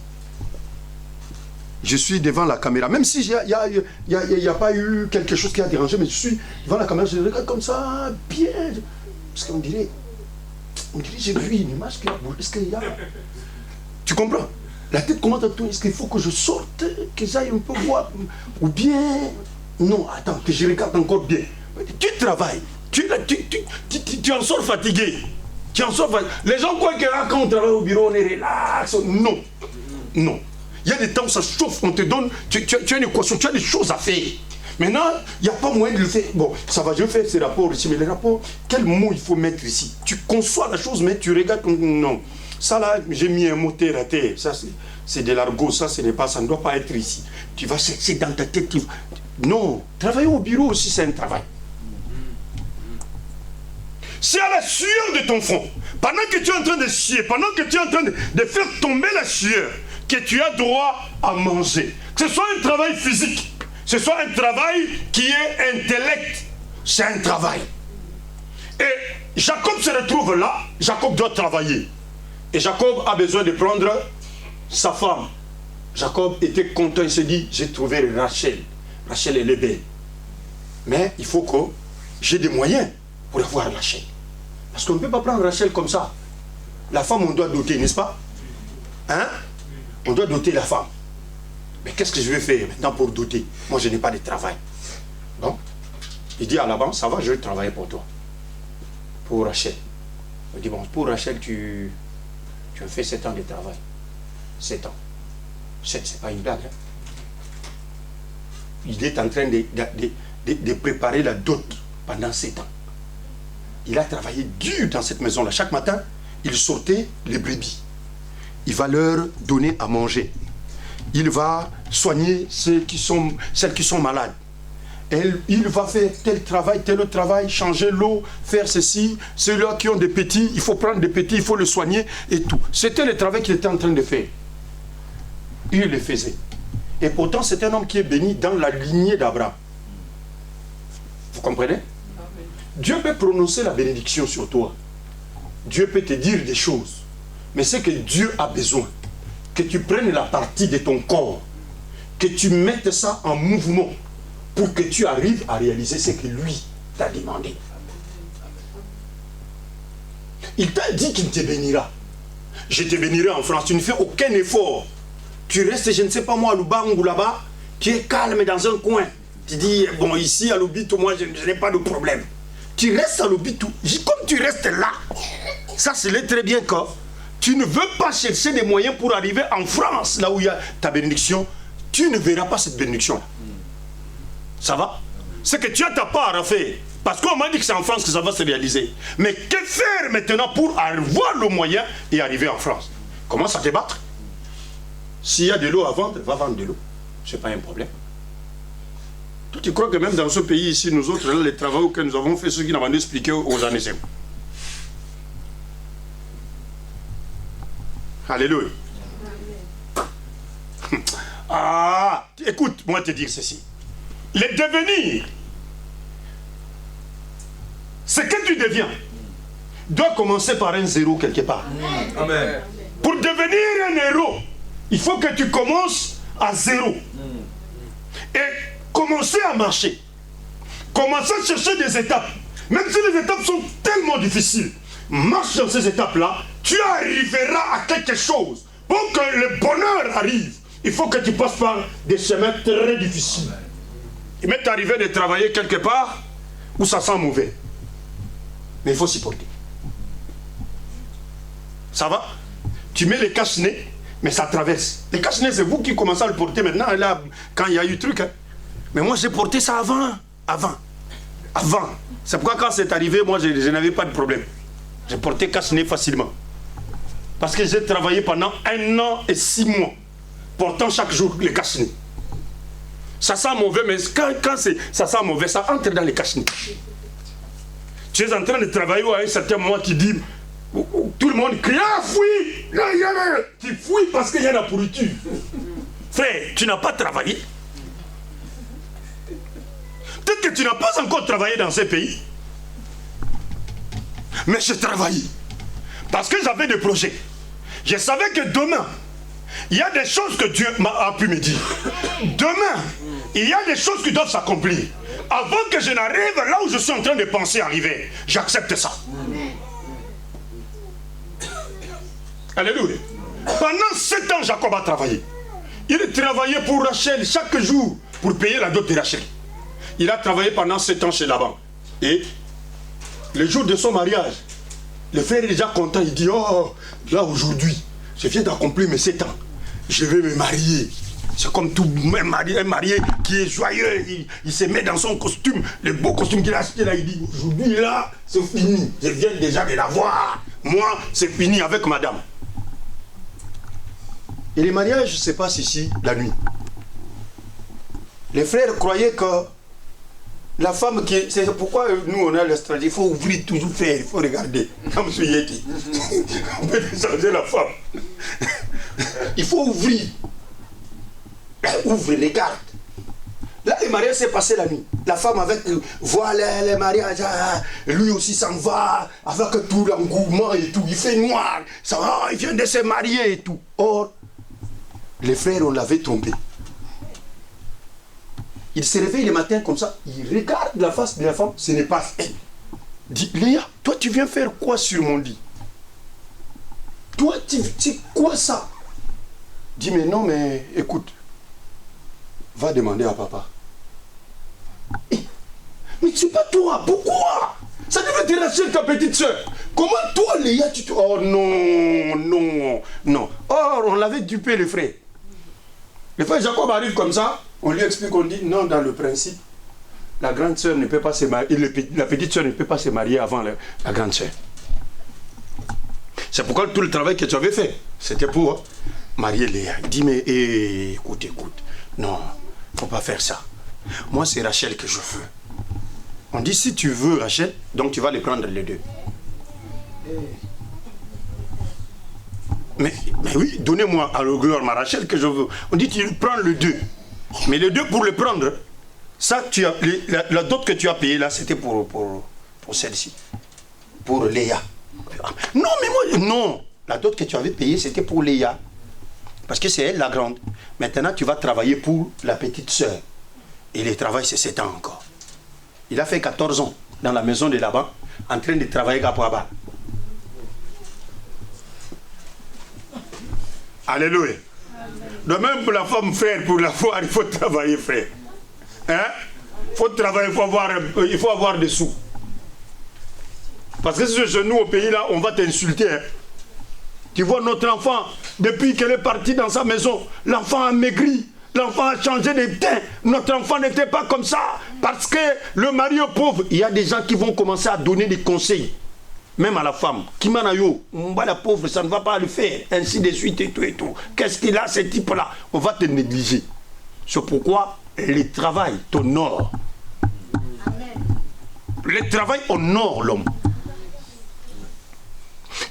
Je suis devant la caméra, même si il n'y a pas eu quelque chose qui a dérangé, mais je suis devant la caméra, je regarde comme ça, bien. Parce qu'on dirait, j'ai vu une image, est-ce qu'il y a... Tu comprends? La tête commence à tourner, est-ce qu'il faut que je sorte, que j'aille un peu voir? Ou bien, non, attends, que je regarde encore bien. Tu travailles, tu en sors fatigué. Tu en sors fatigué. Les gens croient que là, quand on travaille au bureau, on est relax. Non, non. Il y a des temps où ça chauffe, on te donne, tu as une équation, tu as des choses à faire. Maintenant, il n'y a pas moyen de le faire. Bon, ça va, je vais faire ces rapports ici, mais les rapports, quel mot il faut mettre ici? Tu conçois la chose, mais tu regardes, non. Ça là, j'ai mis un mot terre à terre, ça c'est de l'argot, ça ce n'est pas, ça ne doit pas être ici. Tu vas chercher dans ta tête. Non, travailler au bureau aussi c'est un travail. C'est à la sueur de ton front. Pendant que tu es en train de chier, pendant que tu es en train de faire tomber la sueur, que tu as droit à manger. Que ce soit un travail physique, que ce soit un travail qui est intellect, c'est un travail. Et Jacob se retrouve là, Jacob doit travailler. Et Jacob a besoin de prendre sa femme. Jacob était content, il se dit, j'ai trouvé Rachel. Rachel, elle est belle. Mais il faut que j'ai des moyens pour avoir Rachel. Parce qu'on ne peut pas prendre Rachel comme ça. La femme, on doit doter, n'est-ce pas? Hein? On doit doter la femme. Mais qu'est-ce que je vais faire maintenant pour doter? Moi, je n'ai pas de travail. Donc, il dit à Laban, ça va, je vais travailler pour toi. Pour Rachel. Il dit, bon, pour Rachel, tu as fait 7 ans de travail. 7 ans. 7, c'est pas une blague. Hein? Il est en train de préparer la dot pendant 7 ans. Il a travaillé dur dans cette maison-là. Chaque matin, il sortait les brebis. Il va leur donner à manger. il va soigner celles qui sont malades. Il va faire tel travail, changer l'eau, faire ceci. Ceux-là qui ont des petits, il faut prendre des petits, il faut le soigner et tout. C'était le travail qu'il était en train de faire. Il le faisait. Et pourtant, c'est un homme qui est béni dans la lignée d'Abraham. Vous comprenez? Dieu peut prononcer la bénédiction sur toi. Dieu peut te dire des choses. Mais c'est que Dieu a besoin que tu prennes la partie de ton corps, que tu mettes ça en mouvement pour que tu arrives à réaliser ce que lui t'a demandé. Il t'a dit qu'il te bénira. Je te bénirai en France. Tu ne fais aucun effort. Tu restes, je ne sais pas moi, à Lubango ou là-bas, tu es calme dans un coin. Tu dis, bon, ici à Lobito, moi, je n'ai pas de problème. Tu restes à Lobito. Comme tu restes là, ça c'est très bien que tu ne veux pas chercher des moyens pour arriver en France, là où il y a ta bénédiction. Tu ne verras pas cette bénédiction-là. Ça va? C'est que tu as ta part à faire. Parce qu'on m'a dit que c'est en France que ça va se réaliser. Mais que faire maintenant pour avoir le moyen et arriver en France? Commence à te battre. S'il y a de l'eau à vendre, va vendre de l'eau. Ce n'est pas un problème. Toi, tu crois que même dans ce pays ici, nous autres, là, les travaux que nous avons fait, ceux qui nous ont expliqué aux années 50. Alléluia. Ah, écoute, moi te dire ceci. Le devenir, ce que tu deviens, doit commencer par un zéro quelque part. Amen. Pour devenir un héros, il faut que tu commences à zéro. Et commencer à marcher. Commencer à chercher des étapes. Même si les étapes sont tellement difficiles, marche dans ces étapes-là, tu arriveras à quelque chose. Pour que le bonheur arrive, il faut que tu passes par des chemins très difficiles. Il m'est arrivé de travailler quelque part où ça sent mauvais. Mais il faut s'y porter. Ça va? Tu mets les cache-nez, mais ça traverse. Les cache-nez, c'est vous qui commencez à le porter maintenant, là, quand il y a eu truc. Hein. Mais moi, j'ai porté ça avant. C'est pourquoi quand c'est arrivé, moi, je n'avais pas de problème. J'ai porté cache-nez facilement. Parce que j'ai travaillé pendant 1 an et 6 mois, portant chaque jour les cache-nez. Ça sent mauvais, mais quand ça sent mauvais, ça entre dans les cache-nez. Tu es en train de travailler à un certain moment, tu dis, tout le monde crie, ah, fouille! Tu fouilles parce qu'il y a la pourriture. Frère, tu n'as pas travaillé. Peut-être que tu n'as pas encore travaillé dans ces pays. Mais j'ai travaillé. Parce que j'avais des projets. Je savais que demain, il y a des choses que Dieu a pu me dire. Demain, il y a des choses qui doivent s'accomplir. Avant que je n'arrive là où je suis en train de penser arriver, j'accepte ça. Alléluia. Pendant 7 ans, Jacob a travaillé. Il travaillait pour Rachel chaque jour pour payer la dot de Rachel. Il a travaillé pendant 7 ans chez Laban. Et le jour de son mariage, le frère est déjà content. Il dit, oh, là aujourd'hui, je viens d'accomplir mes 7 ans. Je vais me marier. C'est comme tout un marié qui est joyeux. Il se met dans son costume, le beau costume qu'il a acheté là. Il dit, aujourd'hui là, c'est fini. Je viens déjà de la voir. Moi, c'est fini avec madame. Et les mariages se passent ici la nuit. Les frères croyaient que la femme qui est... C'est pourquoi nous on a l'Australie, il faut ouvrir, toujours faire, il faut regarder. Comme ce Yeti. On peut changer la femme. Il faut ouvrir. Ouvre, regarde. Là, le mariage s'est passé la nuit. La femme avec, voilà les mariages, lui aussi s'en va, avec tout l'engouement et tout. Il fait noir, ça va, il vient de se marier et tout. Or, les frères, on l'avait trompé. Il se réveille le matin comme ça, il regarde la face de la femme, ce n'est pas elle. Il dit, Léa, toi tu viens faire quoi sur mon lit? Toi, tu quoi ça? Il dit, mais non, mais écoute, va demander à papa. Mais c'est pas toi, pourquoi? Ça devait te racheter ta petite soeur. Comment toi, Léa, tu te... Oh non, non, non. Or, on l'avait dupé, les frères. Les frères Jacob arrive comme ça, on lui explique, on dit, non, dans le principe, la grande soeur ne peut pas se marier, la petite soeur ne peut pas se marier avant la grande soeur. C'est pourquoi tout le travail que tu avais fait, c'était pour marier Léa. Il dit, mais écoute, non, faut pas faire ça. Moi, c'est Rachel que je veux. On dit, si tu veux Rachel, donc tu vas les prendre les deux. Mais oui, donnez-moi à gloire ma Rachel que je veux. On dit, tu prends le deux. Mais les deux, pour le prendre, ça, la dot que tu as payée là, c'était pour celle-ci. Pour Léa. Non, mais moi, non. La dot que tu avais payée, c'était pour Léa. Parce que c'est elle la grande. Maintenant, tu vas travailler pour la petite sœur. Et le travail, c'est 7 ans encore. Il a fait 14 ans dans la maison de là-bas, en train de travailler à Poaba. Alléluia. De même pour la femme, frère, pour la foi, il faut travailler, frère. Hein? Il faut travailler, il faut avoir des sous. Parce que si chez nous, au pays, là, on va t'insulter. Hein? Tu vois, notre enfant, depuis qu'elle est partie dans sa maison, l'enfant a maigri. L'enfant a changé de teint. Notre enfant n'était pas comme ça. Parce que le mari est pauvre. Il y a des gens qui vont commencer à donner des conseils. Même à la femme. Kimanayo, la pauvre, ça ne va pas le faire. Ainsi de suite et tout et tout. Qu'est-ce qu'il a, ce type-là? On va te négliger. C'est pourquoi le travail t'honore. Le travail honore l'homme.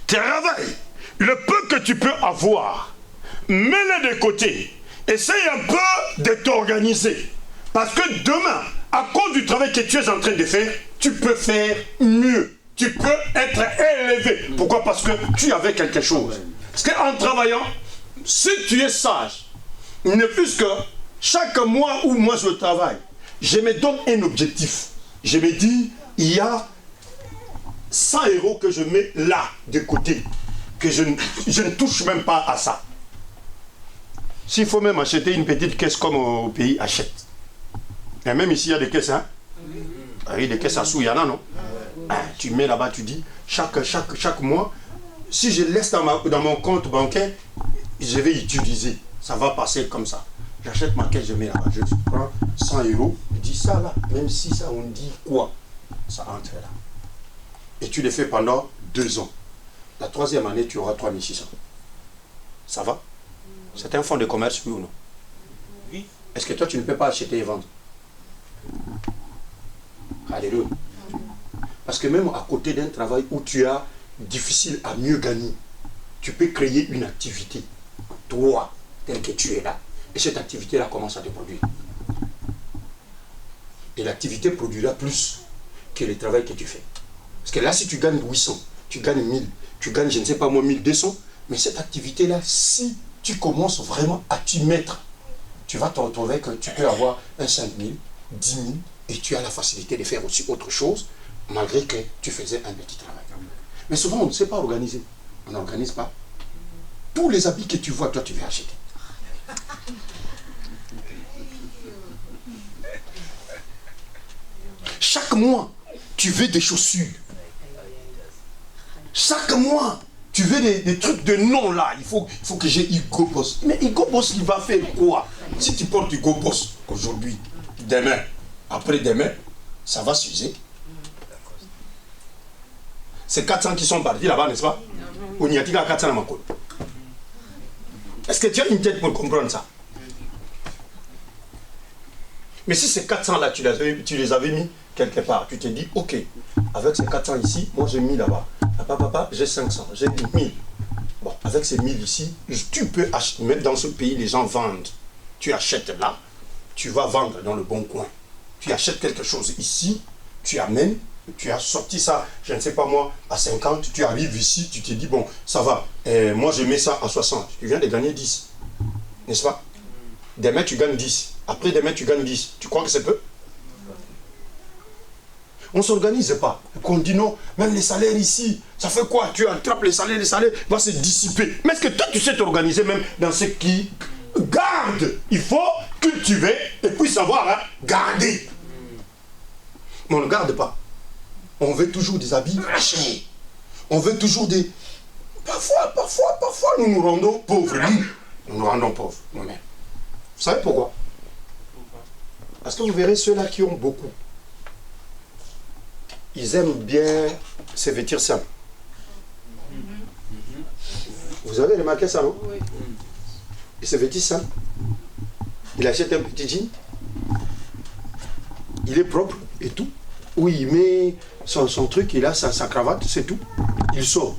Travail. Le peu que tu peux avoir, mets-le de côté. Essaye un peu de t'organiser. Parce que demain, à cause du travail que tu es en train de faire, tu peux faire mieux. Tu peux être élevé. Pourquoi? Parce que tu avais quelque chose. Parce qu'en travaillant, si tu es sage, ne plus que chaque mois où moi je travaille, je me donne un objectif. Je me dis, il y a 100 € que je mets là, de côté, que je ne touche même pas à ça. S'il faut même acheter une petite caisse comme au pays, achète. Et même ici, il y a des caisses, hein? Il y a des caisses à sous, il y en a, non? Tu mets là-bas, tu dis, chaque mois, si je laisse dans mon compte bancaire, je vais utiliser. Ça va passer comme ça. J'achète ma caisse, je mets là-bas. Je prends 100 €, je dis ça là, même si ça, on dit quoi? Ça entre là. Et tu le fais pendant 2 ans. La 3e année, tu auras 3600. Ça va? C'est un fonds de commerce, oui ou non? Oui. Est-ce que toi, tu ne peux pas acheter et vendre? Alléluia. Parce que même à côté d'un travail où tu as difficile à mieux gagner, tu peux créer une activité, toi, tel que tu es là. Et cette activité-là commence à te produire. Et l'activité produira plus que le travail que tu fais. Parce que là, si tu gagnes 800, tu gagnes 1000, tu gagnes, je ne sais pas moi, 1200, mais cette activité-là, si tu commences vraiment à t'y mettre, tu vas te retrouver que tu peux avoir un 5000, 10 000, et tu as la facilité de faire aussi autre chose, malgré que tu faisais un petit travail. Mais souvent, on ne sait pas organiser. On n'organise pas. Tous les habits que tu vois, toi, tu vas acheter. Chaque mois, tu veux des chaussures. Chaque mois, tu veux des trucs de nom là. Il faut que j'ai Hugo Boss. Mais Hugo Boss, il va faire quoi? Si tu portes Hugo Boss aujourd'hui, demain, après-demain, ça va s'user. C'est 400 qui sont partis là-bas, n'est-ce pas? On y a dit 400 à ma côte. Est-ce que tu as une tête pour comprendre ça? Mais si ces 400 là, tu les avais mis quelque part, tu te dis, ok, avec ces 400 ici, moi j'ai mis là-bas. Papa, j'ai 500, j'ai 1000. Bon, avec ces 1000 ici, tu peux acheter, même dans ce pays, les gens vendent. Tu achètes là, tu vas vendre dans le bon coin. Tu achètes quelque chose ici, tu amènes, tu as sorti ça, je ne sais pas moi, à 50, tu arrives ici, tu te dis, bon, ça va, moi je mets ça à 60, tu viens de gagner 10, n'est-ce pas? Demain tu gagnes 10, après demain tu gagnes 10, tu crois que c'est peu? On ne s'organise pas, on dit non, même les salaires ici, ça fait quoi? Tu attrapes les salaires vont se dissiper. Mais est-ce que toi tu sais t'organiser même dans ce qui garde? Il faut cultiver et puis savoir garder. Mais on ne garde pas. On veut toujours des habits chers. On veut toujours des... Parfois, nous nous rendons pauvres. Nous nous rendons pauvres nous-mêmes. Vous savez pourquoi? Parce que vous verrez ceux-là qui ont beaucoup. Ils aiment bien se vêtir simples. Vous avez remarqué ça, non? Oui. Il se vêtit sale. Il achète un petit jean. Il est propre et tout. Oui, il met son truc, il a sa cravate, c'est tout. Il sort.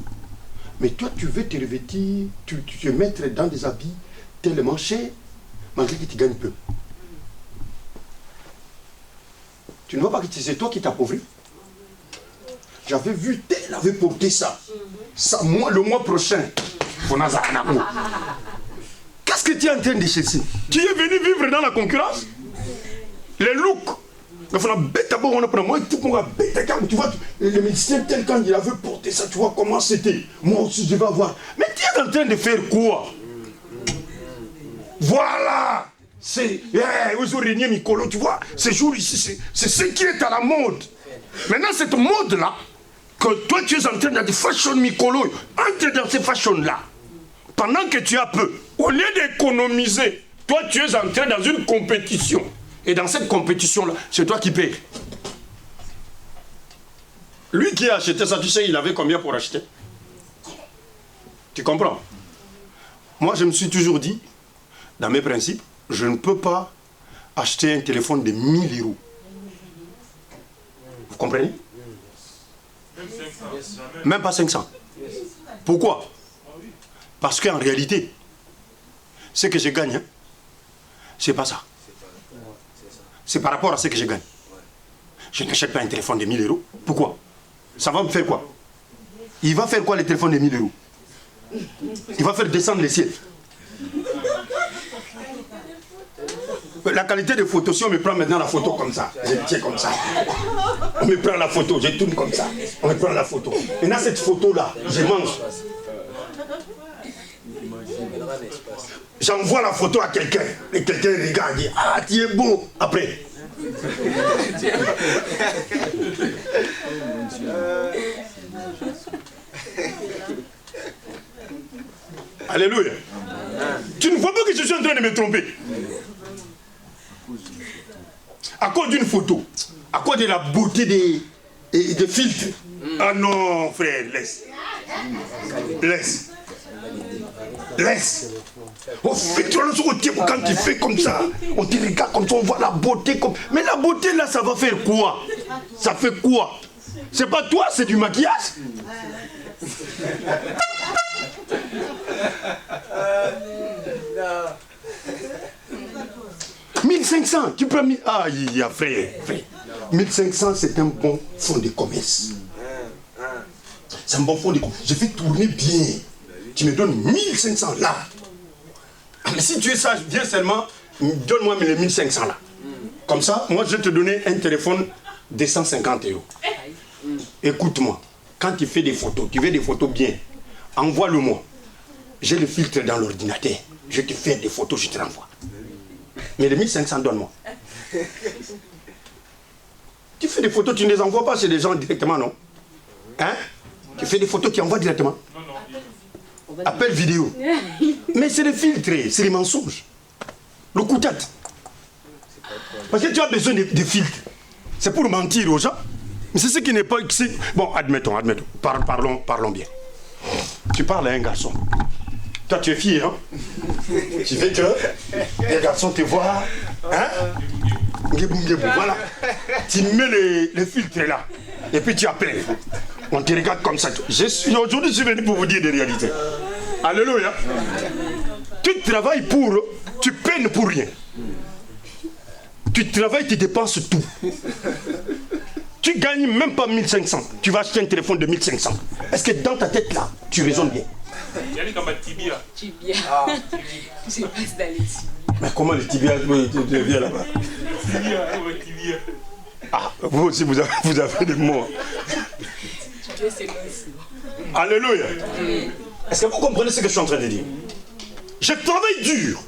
Mais toi, tu veux te revêtir, tu te mettre dans des habits tellement chers, malgré que tu gagnes peu. Tu ne vois pas que c'est toi qui t'appauvris. J'avais vu, tel avait porté ça. Ça, moi, le mois prochain. Qu'est-ce que tu es en train de chercher? Tu es venu vivre dans la concurrence? Les looks. Tu vois, le médecin tel quand il avait porté ça, tu vois comment c'était. Moi aussi je vais avoir. Mais tu es en train de faire quoi? Voilà. C'est aujourd'hui Mikolo, tu vois. Ces jours ici, c'est ce qui est à la mode. Maintenant cette mode là, que toi tu es en train de dire fashion Mikolo, entre dans ces fashions là. Pendant que tu as peu, au lieu d'économiser, toi tu es entré dans une compétition. Et dans cette compétition-là, c'est toi qui payes. Lui qui a acheté ça, tu sais, il avait combien pour acheter? Tu comprends? Moi, je me suis toujours dit, dans mes principes, je ne peux pas acheter un téléphone de 1000 €. Vous comprenez? Même pas 500. Pourquoi? Parce qu'en réalité, ce que je gagne, hein, c'est pas ça. C'est par rapport à ce que je gagne. Je n'achète pas un téléphone de 1000 €. Pourquoi? Ça va me faire quoi? Il va faire quoi le téléphone de 1000 €? Il va faire descendre les ciels. La qualité de photo, si on me prend maintenant la photo comme ça, je tiens comme ça. On me prend la photo, je tourne comme ça. On me prend la photo. Maintenant cette photo-là, je mange. J'envoie la photo à quelqu'un, et quelqu'un regarde, dit ah, tu es beau. Après. Alléluia. Tu ne vois pas que je suis en train de me tromper. À cause d'une photo, à cause de la beauté des filtres. Ah non, frère, laisse. Laisse. Laisse. On fait quand tu fais comme ça, on te regarde comme ça, on voit la beauté comme. Mais la beauté là, ça va faire quoi? Ça fait quoi? C'est pas toi, c'est du maquillage. 1500, tu peux. Ah, il y a frère. 1500, c'est un bon fonds de commerce. C'est un bon fonds de commerce. Je fais tourner bien. Tu me donnes 1500 là. Ah, mais si tu es sage, viens seulement, donne-moi les 1500 là. Comme ça, moi je vais te donner un téléphone de 150 €. Écoute-moi, quand tu fais des photos, tu veux des photos bien, envoie-le-moi. J'ai le filtre dans l'ordinateur. Je te fais des photos, je te renvoie. Mais les 1500, donne-moi. Tu fais des photos, tu ne les envoies pas chez les gens directement, non? Hein? Tu fais des photos, tu envoies directement? Appel vidéo. Mais c'est les filtres, c'est les mensonges. Le coutat. Parce que tu as besoin de filtres. C'est pour mentir aux gens. Mais c'est ce qui n'est pas... Bon, admettons. Parlons bien. Tu parles à un garçon. Toi, tu es fier, hein? Tu veux que les garçons te voient, hein? Voilà. Tu mets les filtres là. Et puis tu appelles. On te regarde comme ça. Aujourd'hui, je suis venu pour vous dire des réalités. Alléluia. Tu travailles pour... Tu peines pour rien. Tu travailles, tu dépenses tout. Tu gagnes même pas 1500. Tu vas acheter un téléphone de 1500. Est-ce que dans ta tête là, tu raisonnes bien? Tibia. Je passe dans les tibias. Mais comment le tibia vient là-bas? Ah, vous aussi, vous avez des mots. Alléluia. Est-ce que vous comprenez ce que je suis en train de dire? Je travaille dur.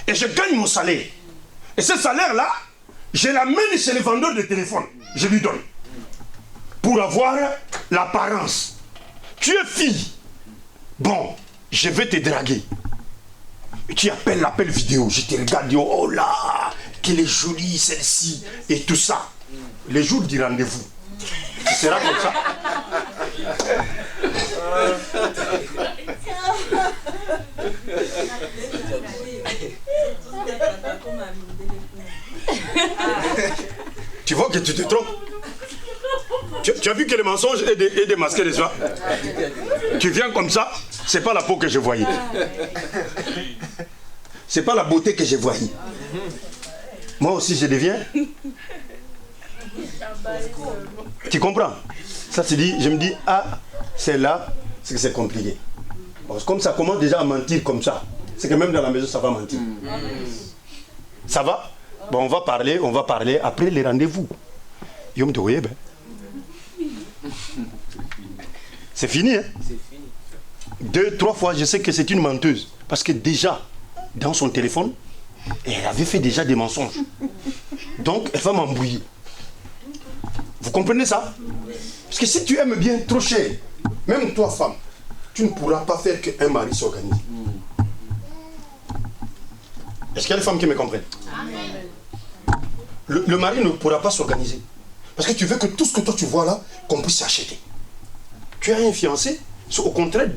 Et je gagne mon salaire. Et ce salaire-là, je l'amène chez les vendeurs de téléphone. Je lui donne. Pour avoir l'apparence. Tu es fille. Bon, je vais te draguer. Tu appelles l'appel vidéo. Je te regarde, dis, oh là, qu'elle est jolie celle-ci. Et tout ça. Les jours du rendez-vous. Tu seras comme ça. que tu te trompes. Tu as vu que le mensonge est démasqué, n'est-ce pas? Tu viens comme ça, c'est pas la peau que je voyais. C'est pas la beauté que je voyais. Moi aussi, je deviens. Tu comprends? Ça se dit, je me dis, ah, c'est là, c'est que c'est compliqué. Parce que comme ça commence déjà à mentir comme ça, c'est que même dans la maison, ça va mentir. Ça va? Bon, on va parler après les rendez-vous. Yom te voyez, ben. C'est fini, hein? C'est fini. 2, 3 fois, je sais que c'est une menteuse. Parce que déjà, dans son téléphone, elle avait fait déjà des mensonges. Donc, elle va m'embrouiller. Vous comprenez ça? Parce que si tu aimes bien trop cher, même toi, femme, tu ne pourras pas faire qu'un mari s'organise. Est-ce qu'il y a des femmes qui me comprennent? Le mari ne pourra pas s'organiser. Parce que tu veux que tout ce que toi tu vois là, qu'on puisse acheter. Tu as un fiancé, au contraire,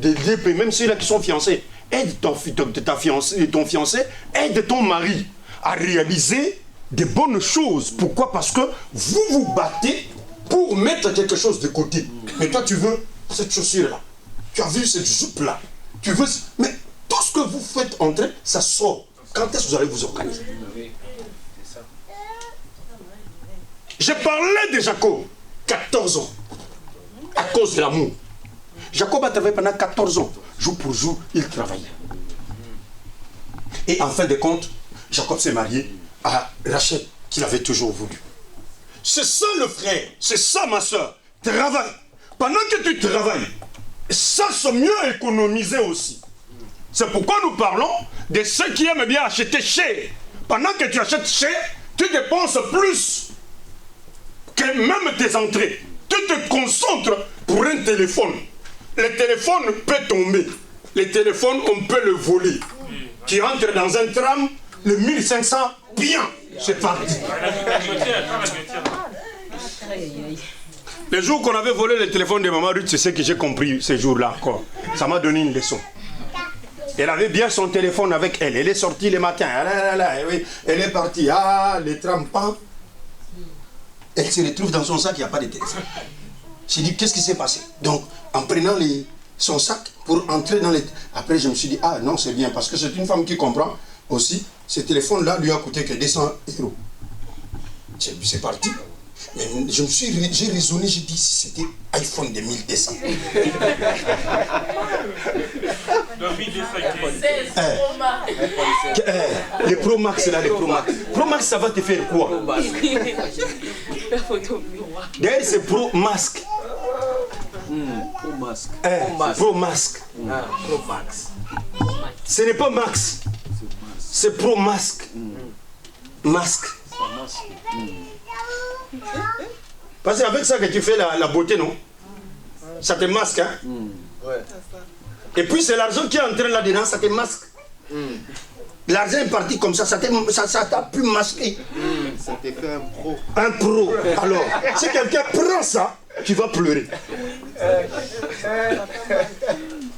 même ceux-là qui sont fiancés, aide ton fiancé, aide ton mari à réaliser des bonnes choses. Pourquoi? Parce que vous vous battez pour mettre quelque chose de côté. Mais toi tu veux cette chaussure-là. Tu as vu cette jupe-là. Tu veux... Mais tout ce que vous faites entrer, ça sort. Quand est-ce que vous allez vous organiser? Oui, c'est ça. J'ai parlé de Jacob, 14 ans, à cause de l'amour. Jacob a travaillé pendant 14 ans, jour pour jour, il travaillait. Et en fin de compte, Jacob s'est marié à Rachel, qu'il avait toujours voulu. C'est ça le frère, c'est ça ma soeur. Travaille. Pendant que tu travailles, ça c'est mieux économiser aussi. C'est pourquoi nous parlons de ceux qui aiment bien acheter cher. Pendant que tu achètes cher, tu dépenses plus que même tes entrées. Tu te concentres pour un téléphone. Le téléphone peut tomber. Le téléphone, on peut le voler. Tu entres dans un tram, le 1500, bien, c'est parti. Le jour qu'on avait volé le téléphone de Maman Ruth, c'est ce que j'ai compris ce jour-là encore. Ça m'a donné une leçon. Elle avait bien son téléphone avec elle. Elle est sortie le matin. Elle est partie. Ah, les trams, pas. Elle se retrouve dans son sac, il n'y a pas de téléphone. J'ai dit, qu'est-ce qui s'est passé? Donc, en prenant son sac pour entrer dans les... Après, je me suis dit, ah non, c'est bien, parce que c'est une femme qui comprend aussi. Ce téléphone-là lui a coûté que 200 €. C'est parti. Mais j'ai raisonné, j'ai dit, si c'était iPhone de 1200. Les Pro Max, là, les Pro Max. Pro Max, ça va te faire quoi? D'ailleurs, c'est Pro Mask. Pro Mask. Pro Mask. Pro Max. Ce n'est pas Max. C'est Pro Mask. Masque. Parce qu'avec ça que tu fais la beauté, non? Ça te masque, hein? Ouais. Et puis c'est l'argent qui est entré là-dedans, ça te masque. L'argent est parti comme ça t'a pu masquer. Ça te fait un pro. Un pro. Alors, si quelqu'un prend ça, tu vas pleurer.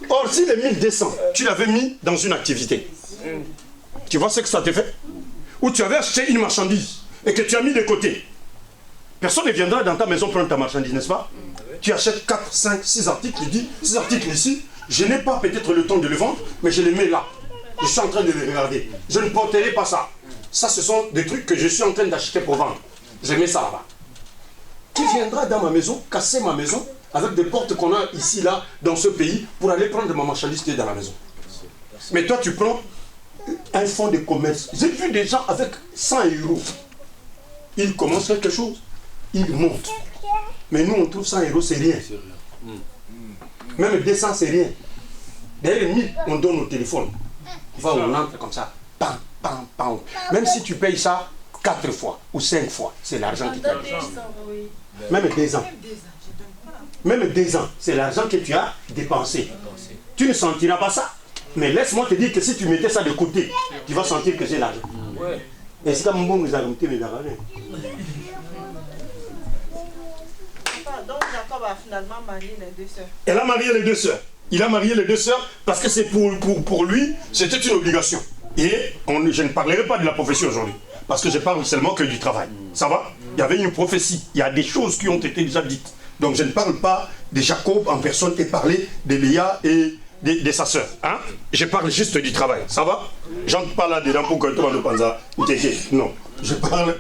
Or, si les 1200, tu l'avais mis dans une activité, tu vois ce que ça te fait? Ou tu avais acheté une marchandise et que tu as mis de côté. Personne ne viendra dans ta maison prendre ta marchandise, n'est-ce pas? Tu achètes 4, 5, 6 articles, tu dis, 6 articles ici, je n'ai pas peut-être le temps de les vendre, mais je les mets là. Je suis en train de les regarder. Je ne porterai pas ça. Ça, ce sont des trucs que je suis en train d'acheter pour vendre. Je mets ça là-bas. Qui viendra dans ma maison, casser ma maison, avec des portes qu'on a ici, là, dans ce pays, pour aller prendre ma marchandise qui est dans la maison? Mais toi, tu prends un fonds de commerce. J'ai vu des gens avec 100 €. Ils commencent quelque chose, ils montent. Mais nous, on trouve 100 €, c'est rien. Même 200, c'est rien. D'ailleurs, 1000, on donne au téléphone. On entre comme ça. Pam, pam, pam. Même si tu payes ça 4 fois ou 5 fois, c'est l'argent qui t'arrive. Même 2 ans. Même 2 ans, c'est l'argent que tu as dépensé. Tu ne sentiras pas ça. Mais laisse-moi te dire que si tu mettais ça de côté, tu vas sentir que c'est l'argent. Et c'est comme bon, nous allons te mettre. Donc Jacob a finalement marié les 2 sœurs. Elle a marié les 2 sœurs. Il a marié les 2 sœurs parce que c'est pour lui, c'était une obligation. Et je ne parlerai pas de la profession aujourd'hui. Parce que je parle seulement que du travail. Ça va? Il y avait une prophétie. Il y a des choses qui ont été déjà dites. Donc je ne parle pas de Jacob en personne et parler de Léa et de sa sœur. Hein? Je parle juste du travail. Ça va? J'entre pas là-dedans pour que tout le monde pense à non. Je parle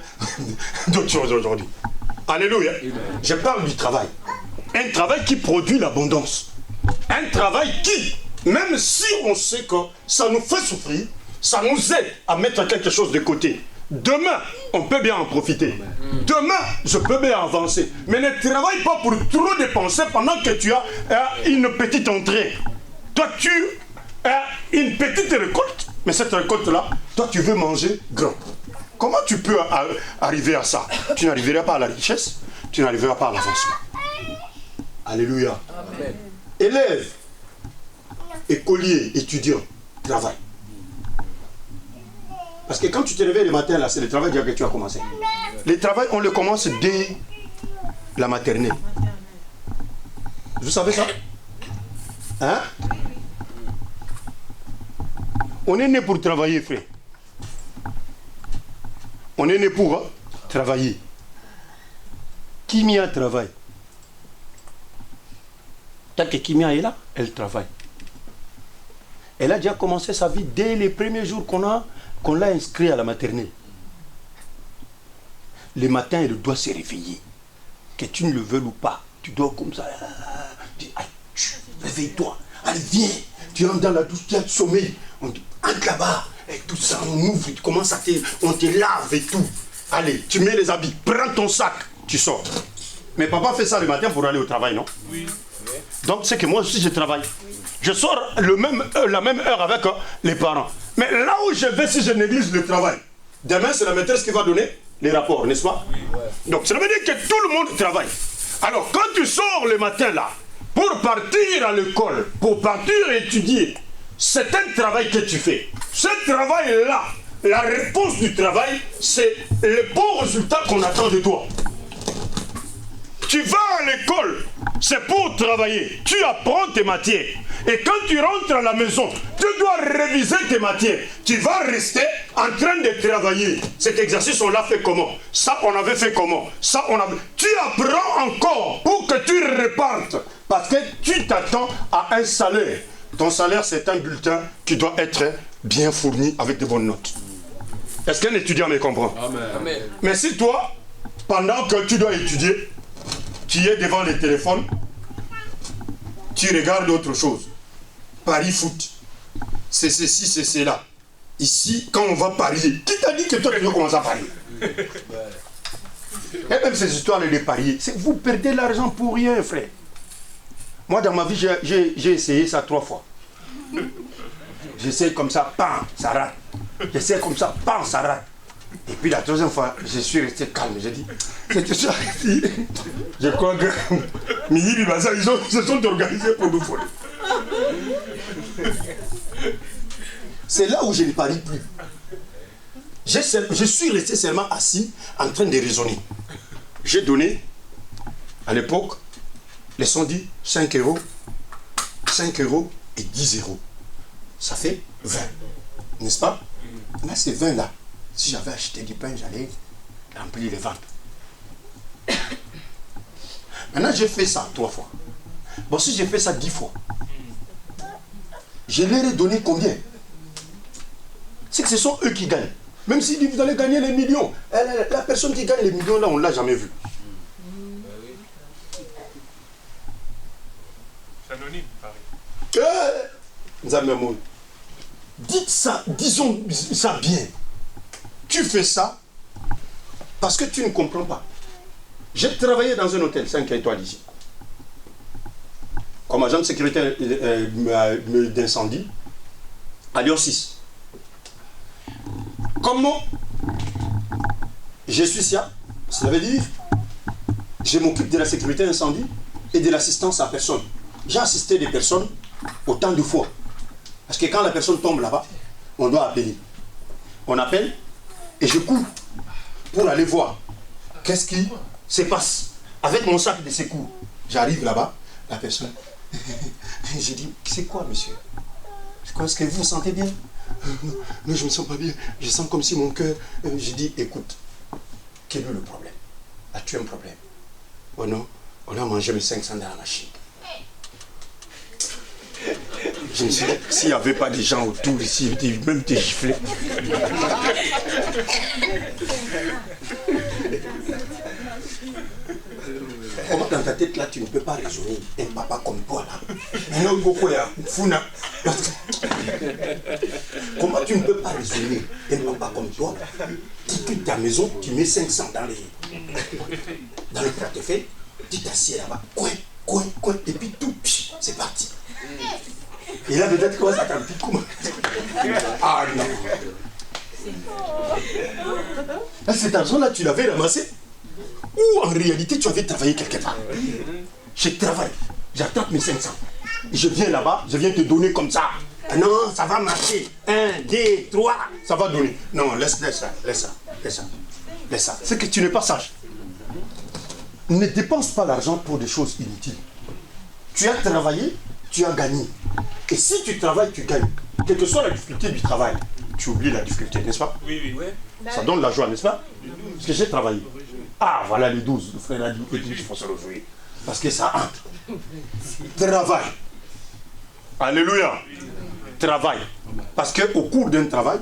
d'autre chose aujourd'hui. Alléluia. Je parle du travail. Un travail qui produit l'abondance. Un travail qui, même si on sait que ça nous fait souffrir, ça nous aide à mettre quelque chose de côté. Demain, on peut bien en profiter. Demain, je peux bien avancer. Mais ne travaille pas pour trop dépenser pendant que tu as une petite entrée. Toi, tu as une petite récolte. Mais cette récolte-là, toi, tu veux manger grand. Comment tu peux arriver à ça? Tu n'arriveras pas à la richesse, tu n'arriveras pas à l'avancement. Alléluia. Amen. Élève, écolier, étudiant, travail. Parce que quand tu te réveilles le matin, là, c'est le travail que tu as commencé. Le travail, on le commence dès la maternelle. Vous savez ça? Hein? On est né pour travailler, frère. On est né pour travailler. Kimia travaille. Tant que Kimia est là, elle travaille. Elle a déjà commencé sa vie dès les premiers jours qu'on l'a inscrit à la maternelle. Le matin, elle doit se réveiller. Que tu ne le veuilles ou pas, tu dors comme ça. Réveille-toi. Allez, viens. Tu rentres dans la douche, tu as du sommeil. On dit, entre là-bas. Et tout ça, on ouvre, tu commences on te lave et tout. Allez, tu mets les habits, prends ton sac, tu sors. Mais papa fait ça le matin pour aller au travail, non? Oui. Donc c'est que moi aussi je travaille. Je sors la même heure avec les parents. Mais là où je vais, si je néglige le travail, demain c'est la maîtresse qui va donner les rapports, n'est-ce pas? Oui. Ouais. Donc ça veut dire que tout le monde travaille. Alors quand tu sors le matin là, pour partir à l'école, pour partir étudier, c'est un travail que tu fais. Ce travail-là, la réponse du travail, c'est le bon résultat qu'on attend de toi. Tu vas à l'école, c'est pour travailler. Tu apprends tes matières. Et quand tu rentres à la maison, tu dois réviser tes matières. Tu vas rester en train de travailler. Cet exercice, on l'a fait comment? Ça, on avait fait comment? Ça, on avait... Tu apprends encore pour que tu repartes. Parce que tu t'attends à un salaire. Ton salaire, c'est un bulletin qui doit être bien fourni avec de bonnes notes. Est-ce qu'un étudiant me comprend? Amen. Mais si toi, pendant que tu dois étudier, tu es devant le téléphone, tu regardes autre chose. Paris foot. C'est ceci, c'est cela. Ici, quand on va parier, qui t'a dit que toi, tu veux commencer à parier? Et même ces histoires de parier, c'est que vous perdez l'argent pour rien, frère. Moi, dans ma vie, j'ai essayé ça 3 fois. J'essaie comme ça, bam, ça rate. J'essaie comme ça, bam, ça rate. Et puis la 3e fois, je suis resté calme. J'ai dit, c'était ça. Je crois que Mini Bibasa, ils se sont organisés pour nous voler. C'est là où je ne parie plus. Je suis resté seulement assis en train de raisonner. J'ai donné, à l'époque, les sont dit 5 €, 5 € et 10 €. Ça fait 20. N'est-ce pas? Là, c'est 20 là. Si j'avais acheté du pain, j'allais remplir les ventres. Maintenant, j'ai fait ça 3 fois. Bon, si j'ai fait ça 10 fois, je leur ai donné combien? C'est que ce sont eux qui gagnent. Même si vous allez gagner les millions. La personne qui gagne les millions, là, on ne l'a jamais vu. C'est anonyme, pareil. Dites ça, disons ça bien. Tu fais ça parce que tu ne comprends pas. J'ai travaillé dans un hôtel 5 étoiles ici. Comme agent de sécurité d'incendie à Lyon 6. Comment je suis ça? Ça veut dire je m'occupe de la sécurité incendie et de l'assistance à personne. J'ai assisté des personnes autant de fois. Parce que quand la personne tombe là-bas, on doit appeler. On appelle et je cours pour aller voir qu'est-ce qui se passe. Avec mon sac de secours, j'arrive là-bas, la personne. J'ai dit, c'est quoi, monsieur? Est-ce que vous vous sentez bien? Non, je ne me sens pas bien. Je sens comme si mon cœur... J'ai dit, écoute, quel est le problème? as-tu un problème? Oh non, on a mangé mes 500 dans la machine. Je me suis dit, s'il n'y avait pas des gens autour ici, même t'es giflé. Comment dans ta tête là, tu ne peux pas raisonner un papa comme toi là? Comment tu ne peux pas raisonner un papa comme toi qui quitte ta maison, tu mets 500 dans le portefeuille, tu t'assieds là-bas, coin, et puis tout, c'est parti. Et là peut-être comment ça t'en pique comment? Ah non. Là, cet argent-là, tu l'avais ramassé? Ou en réalité, tu avais travaillé quelque part? Je travaille, j'attrape mes 500. Et je viens là-bas, je viens te donner comme ça. Ah non, ça va marcher. 1, 2, 3, ça va donner. Non, laisse ça. C'est que tu n'es pas sage. Ne dépense pas l'argent pour des choses inutiles. Tu as travaillé, tu as gagné. Et si tu travailles, tu gagnes. Quelle que soit la difficulté du travail, tu oublies la difficulté, n'est-ce pas? Oui. Ça donne la joie, n'est-ce pas? Parce que j'ai travaillé. Ah, voilà les 12. Le frère a dit, il faut se réjouir. Parce que ça entre. Travail. Alléluia. Travail. Parce qu'au cours d'un travail,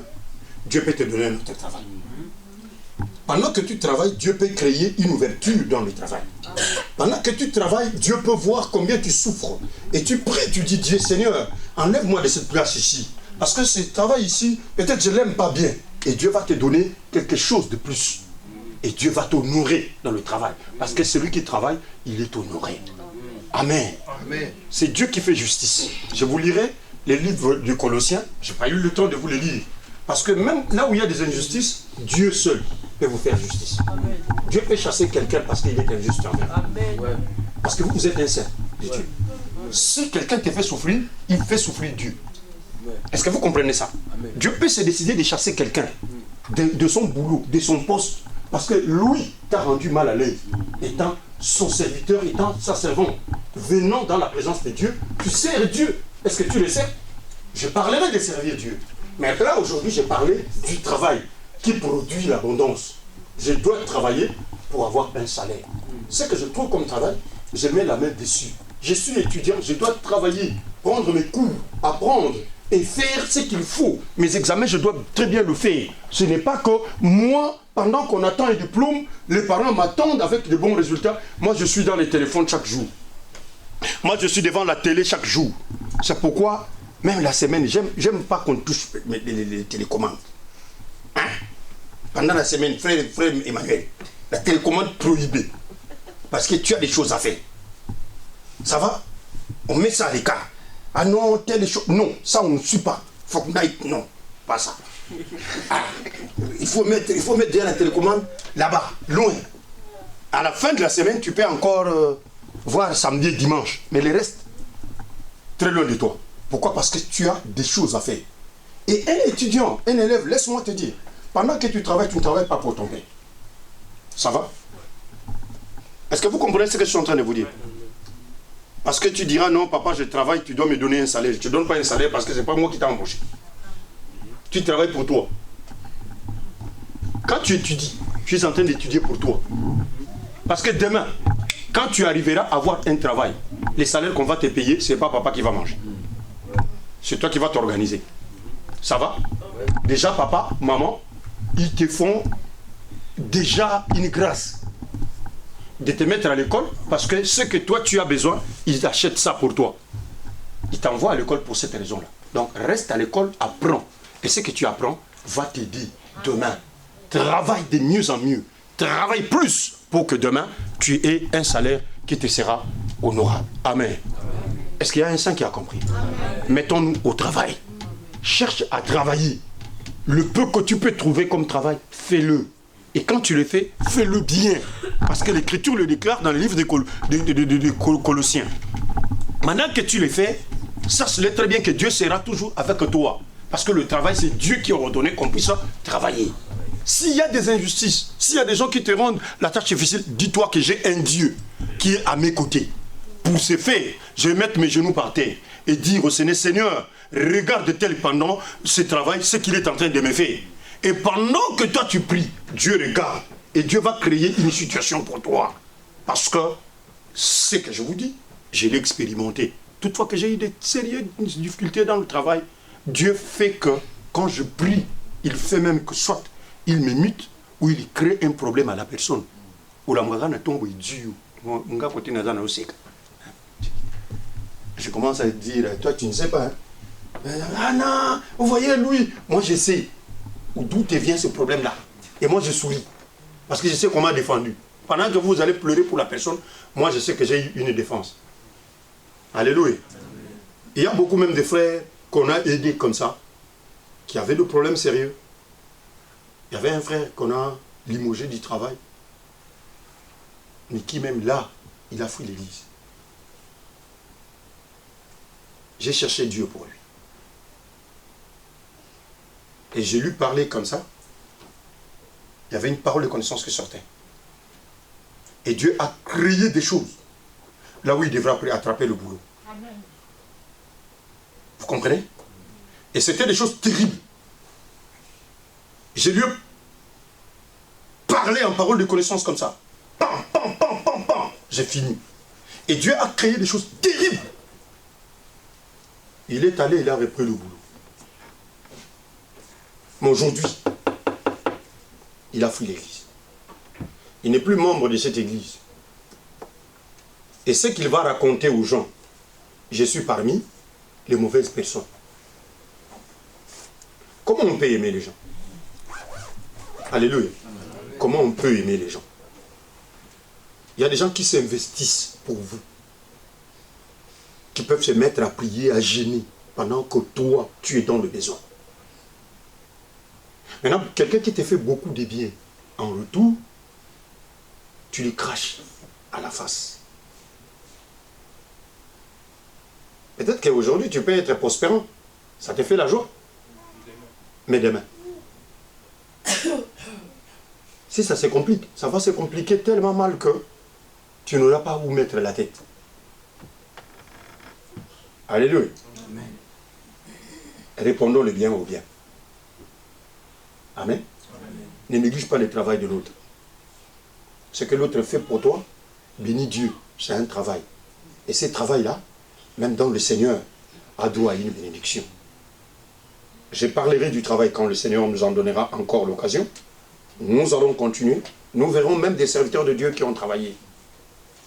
Dieu peut te donner un autre travail. Pendant que tu travailles, Dieu peut créer une ouverture dans le travail. Pendant que tu travailles, Dieu peut voir combien tu souffres. Et tu pries, tu dis, Dieu Seigneur, enlève-moi de cette place ici. Parce que ce travail ici, peut-être je ne l'aime pas bien. Et Dieu va te donner quelque chose de plus. Et Dieu va t'honorer dans le travail. Parce que celui qui travaille, il est honoré. Amen. C'est Dieu qui fait justice. Je vous lirai les livres du Colossiens. Je n'ai pas eu le temps de vous les lire. Parce que même là où il y a des injustices, Dieu seul peut vous faire justice. Amen. Dieu peut chasser quelqu'un parce qu'il est injuste envers vous. Parce que vous êtes un serf de Dieu. Si quelqu'un te fait souffrir, il fait souffrir Dieu. Est-ce que vous comprenez ça? Amen. Dieu peut se décider de chasser quelqu'un de son boulot, de son poste, parce que lui t'a rendu mal à l'aise, étant son serviteur, étant sa servante, venant dans la présence de Dieu, tu sers Dieu. Est-ce que tu le sais? Je parlerai de servir Dieu. Mais là, aujourd'hui, j'ai parlé du travail qui produit l'abondance. Je dois travailler pour avoir un salaire. Ce que je trouve comme travail, je mets la main dessus. Je suis étudiant, je dois travailler, prendre mes cours, apprendre et faire ce qu'il faut. Mes examens, je dois très bien le faire. Ce n'est pas que moi, pendant qu'on attend un diplôme, les parents m'attendent avec de bons résultats. Moi, je suis dans les téléphones chaque jour. Moi, je suis devant la télé chaque jour. C'est pourquoi, même la semaine, j'aime pas qu'on touche les télécommandes. Hein? Pendant la semaine, frère Emmanuel, la télécommande prohibée. Parce que tu as des choses à faire. Ça va? On met ça à l'écart. Ah non, telle chose. Non, ça on ne suit pas. Fortnite, non, pas ça. Ah, il faut mettre derrière la télécommande là-bas, loin. À la fin de la semaine, tu peux encore voir samedi et dimanche. Mais le reste, très loin de toi. Pourquoi? Parce que tu as des choses à faire. Et un étudiant, un élève, laisse-moi te dire, pendant que tu travailles, tu ne travailles pas pour ton père. Ça va? Est-ce que vous comprenez ce que je suis en train de vous dire? Parce que tu diras, non, papa, je travaille, tu dois me donner un salaire. Je ne te donne pas un salaire parce que ce n'est pas moi qui t'ai embauché. Tu travailles pour toi. Quand tu étudies, tu es en train d'étudier pour toi. Parce que demain, quand tu arriveras à avoir un travail, les salaires qu'on va te payer, ce n'est pas papa qui va manger. C'est toi qui vas t'organiser. Ça va? Déjà, papa, maman, ils te font déjà une grâce de te mettre à l'école parce que ce que toi tu as besoin, ils achètent ça pour toi. Ils t'envoient à l'école pour cette raison-là. Donc reste à l'école, apprends. Et ce que tu apprends va t'aider demain. Travaille de mieux en mieux. Travaille plus pour que demain tu aies un salaire qui te sera honorable. Amen. Est-ce qu'il y a un saint qui a compris? Mettons-nous au travail. Cherche à travailler. Le peu que tu peux trouver comme travail, fais-le. Et quand tu le fais, fais-le bien. Parce que l'Écriture le déclare dans le livre des Colossiens. Maintenant que tu le fais, sache-le très bien que Dieu sera toujours avec toi. Parce que le travail, c'est Dieu qui a ordonné qu'on puisse travailler. S'il y a des injustices, s'il y a des gens qui te rendent la tâche difficile, dis-toi que j'ai un Dieu qui est à mes côtés. Pour ce faire, je vais mettre mes genoux par terre et dire au Seigneur, Seigneur, regarde-t-il pendant ce travail, ce qu'il est en train de me faire. Et pendant que toi tu pries, Dieu regarde Et Dieu va créer une situation pour toi. Parce que, ce que je vous dis, je l'ai expérimenté. Toutefois que j'ai eu de sérieuses difficultés dans le travail, Dieu fait que, quand je prie, il fait même que soit il me mute, ou il crée un problème à la personne. Ou la magana tombe Dieu. Je commence à dire, toi tu ne sais pas. Hein? Ah non, vous voyez lui, moi je sais d'où te vient ce problème-là. Et moi je souris. Parce que je sais qu'on m'a défendu. Pendant que vous allez pleurer pour la personne, moi je sais que j'ai eu une défense. Alléluia. Il y a beaucoup même de frères qu'on a aidés comme ça, qui avaient des problèmes sérieux. Il y avait un frère qu'on a limogé du travail, mais qui même là, il a fui l'église. J'ai cherché Dieu pour lui. Et je lui parlais comme ça. Il y avait une parole de connaissance qui sortait. Et Dieu a créé des choses là où il devrait après attraper le boulot. Amen. Vous comprenez? Et c'était des choses terribles. Je lui ai parlé en parole de connaissance comme ça. Pam, pam, pam, pam, pam. J'ai fini. Et Dieu a créé des choses terribles. Il est allé, il a repris le boulot. Mais aujourd'hui, il a fui l'église. Il n'est plus membre de cette église. Et ce qu'il va raconter aux gens, je suis parmi les mauvaises personnes. Comment on peut aimer les gens? Alléluia. Comment on peut aimer les gens? Il y a des gens qui s'investissent pour vous, qui peuvent se mettre à prier, à gêner, pendant que toi, tu es dans le besoin. Maintenant, quelqu'un qui te fait beaucoup de bien, en retour, tu lui craches à la face. Peut-être qu'aujourd'hui, tu peux être prospérant. Ça te fait la joie. Mais demain, si ça se complique, ça va se compliquer tellement mal que tu n'auras pas où mettre la tête. Alléluia. Amen. Répondons le bien au bien. Amen. Amen. Ne néglige pas le travail de l'autre. Ce que l'autre fait pour toi, bénis Dieu, c'est un travail. Et ce travail-là, même dans le Seigneur, a droit à une bénédiction. Je parlerai du travail quand le Seigneur nous en donnera encore l'occasion. Nous allons continuer. Nous verrons même des serviteurs de Dieu qui ont travaillé.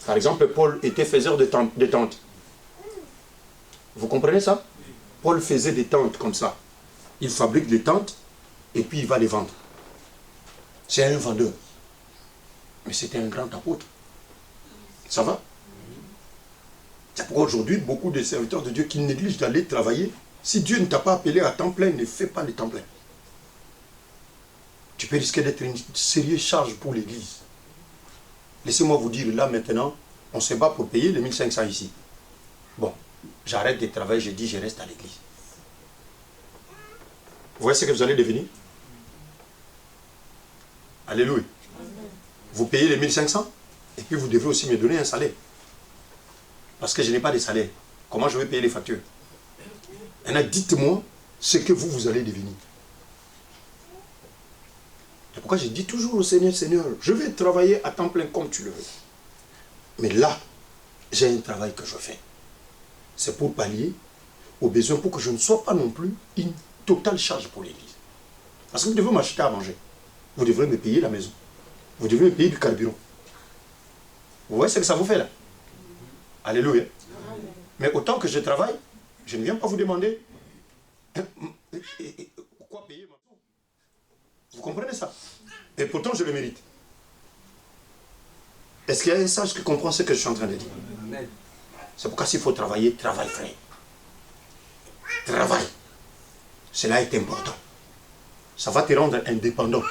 Par exemple, Paul était faiseur de tentes. Vous comprenez ça? Paul faisait des tentes comme ça. Il fabrique des tentes et puis il va les vendre. C'est un vendeur. Mais c'était un grand apôtre. Ça va? C'est pourquoi aujourd'hui, beaucoup de serviteurs de Dieu qui négligent d'aller travailler. Si Dieu ne t'a pas appelé à temps plein, ne fais pas le temps plein. Tu peux risquer d'être une sérieuse charge pour l'église. Laissez-moi vous dire, là maintenant, on se bat pour payer les 1500 ici. Bon, j'arrête de travailler, je dis, je reste à l'église. Vous voyez ce que vous allez devenir? Alléluia. Vous payez les 1500 et puis vous devez aussi me donner un salaire. Parce que je n'ai pas de salaire. Comment je vais payer les factures? Maintenant, dites-moi ce que vous allez devenir. C'est pourquoi je dis toujours au Seigneur, Seigneur, je vais travailler à temps plein comme tu le veux. Mais là, j'ai un travail que je fais. C'est pour pallier aux besoins, pour que je ne sois pas non plus une totale charge pour l'église. Parce que vous devez m'acheter à manger. Vous devrez me payer la maison. Vous devez me payer du carburant. Vous voyez ce que ça vous fait là? Alléluia. Mais autant que je travaille, je ne viens pas vous demander quoi payer maintenant. Vous comprenez ça? Et pourtant je le mérite. Est-ce qu'il y a un sage qui comprend ce que je suis en train de dire? C'est pourquoi s'il faut travailler, travaille frère. Travaille. Cela est important. Ça va te rendre indépendant.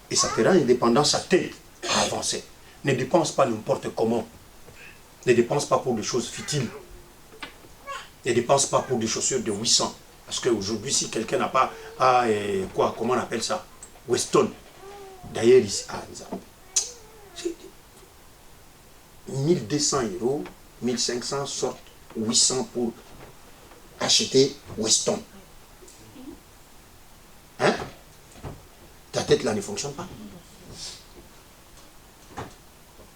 Et ça te rend indépendant, ça t'aide à avancer. Ne dépense pas n'importe comment. Ne dépense pas pour des choses futiles. Ne dépense pas pour des chaussures de 800. Parce qu'aujourd'hui, si quelqu'un n'a pas, comment on appelle ça? Weston. D'ailleurs, ici, 1200 €, 1500 sortent 800 pour acheter Weston. Hein? Ta tête là ne fonctionne pas.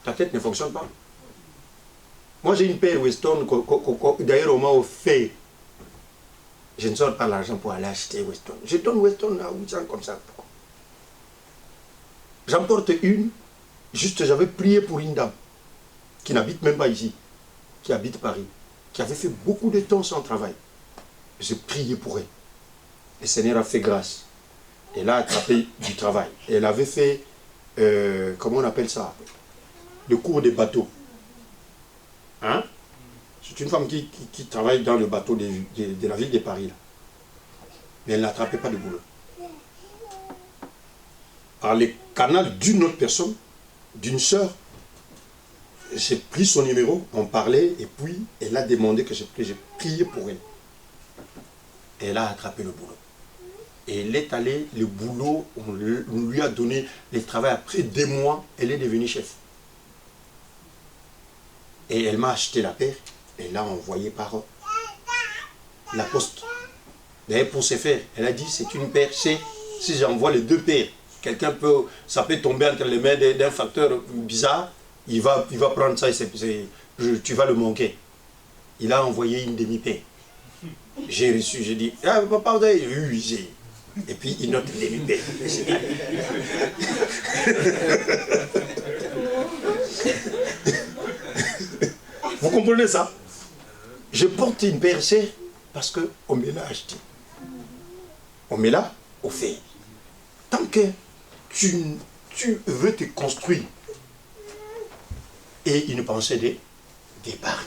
Ta tête ne fonctionne pas. Moi, j'ai une paire Weston, d'ailleurs, on m'a offert. Je ne sors pas l'argent pour aller acheter Weston. Je donne Weston à 800 comme ça. J'en porte une. Juste, j'avais prié pour une dame qui n'habite même pas ici, qui habite Paris, qui avait fait beaucoup de temps sans travail. J'ai prié pour elle. Le Seigneur a fait grâce. Elle a attrapé du travail. Elle avait fait, comment on appelle ça, le cours des bateaux. Hein? C'est une femme qui travaille dans le bateau de la ville de Paris. Là. Mais elle n'attrapait pas de boulot. Par le canal d'une autre personne, d'une sœur, j'ai pris son numéro, on parlait, et puis elle a demandé que j'ai prié pour elle. Et elle a attrapé le boulot. Et elle est allée, le boulot, on lui a donné le travail. Après 2 mois, elle est devenue chef. Et elle m'a acheté la paire, elle l'a envoyée par la poste. D'ailleurs, pour se faire, elle a dit, c'est une paire, si j'envoie les 2 paires, ça peut tomber entre les mains d'un facteur bizarre, il va prendre ça et tu vas le manquer. Il a envoyé une demi-paire. J'ai reçu, j'ai dit, ah papa, vous avez eu, et puis une autre demi-paire. Vous comprenez ça? Je porte une paire parce qu'on me l'a acheté. On me l'a offert. Tant que tu veux te construire et une pensée d'épargne.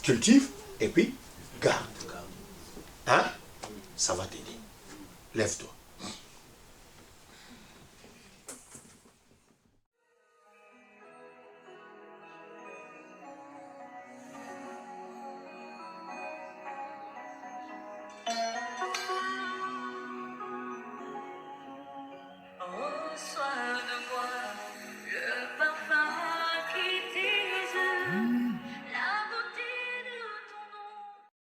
Cultive et puis garde. Hein? Ça va t'aider. Lève-toi. Oh, sois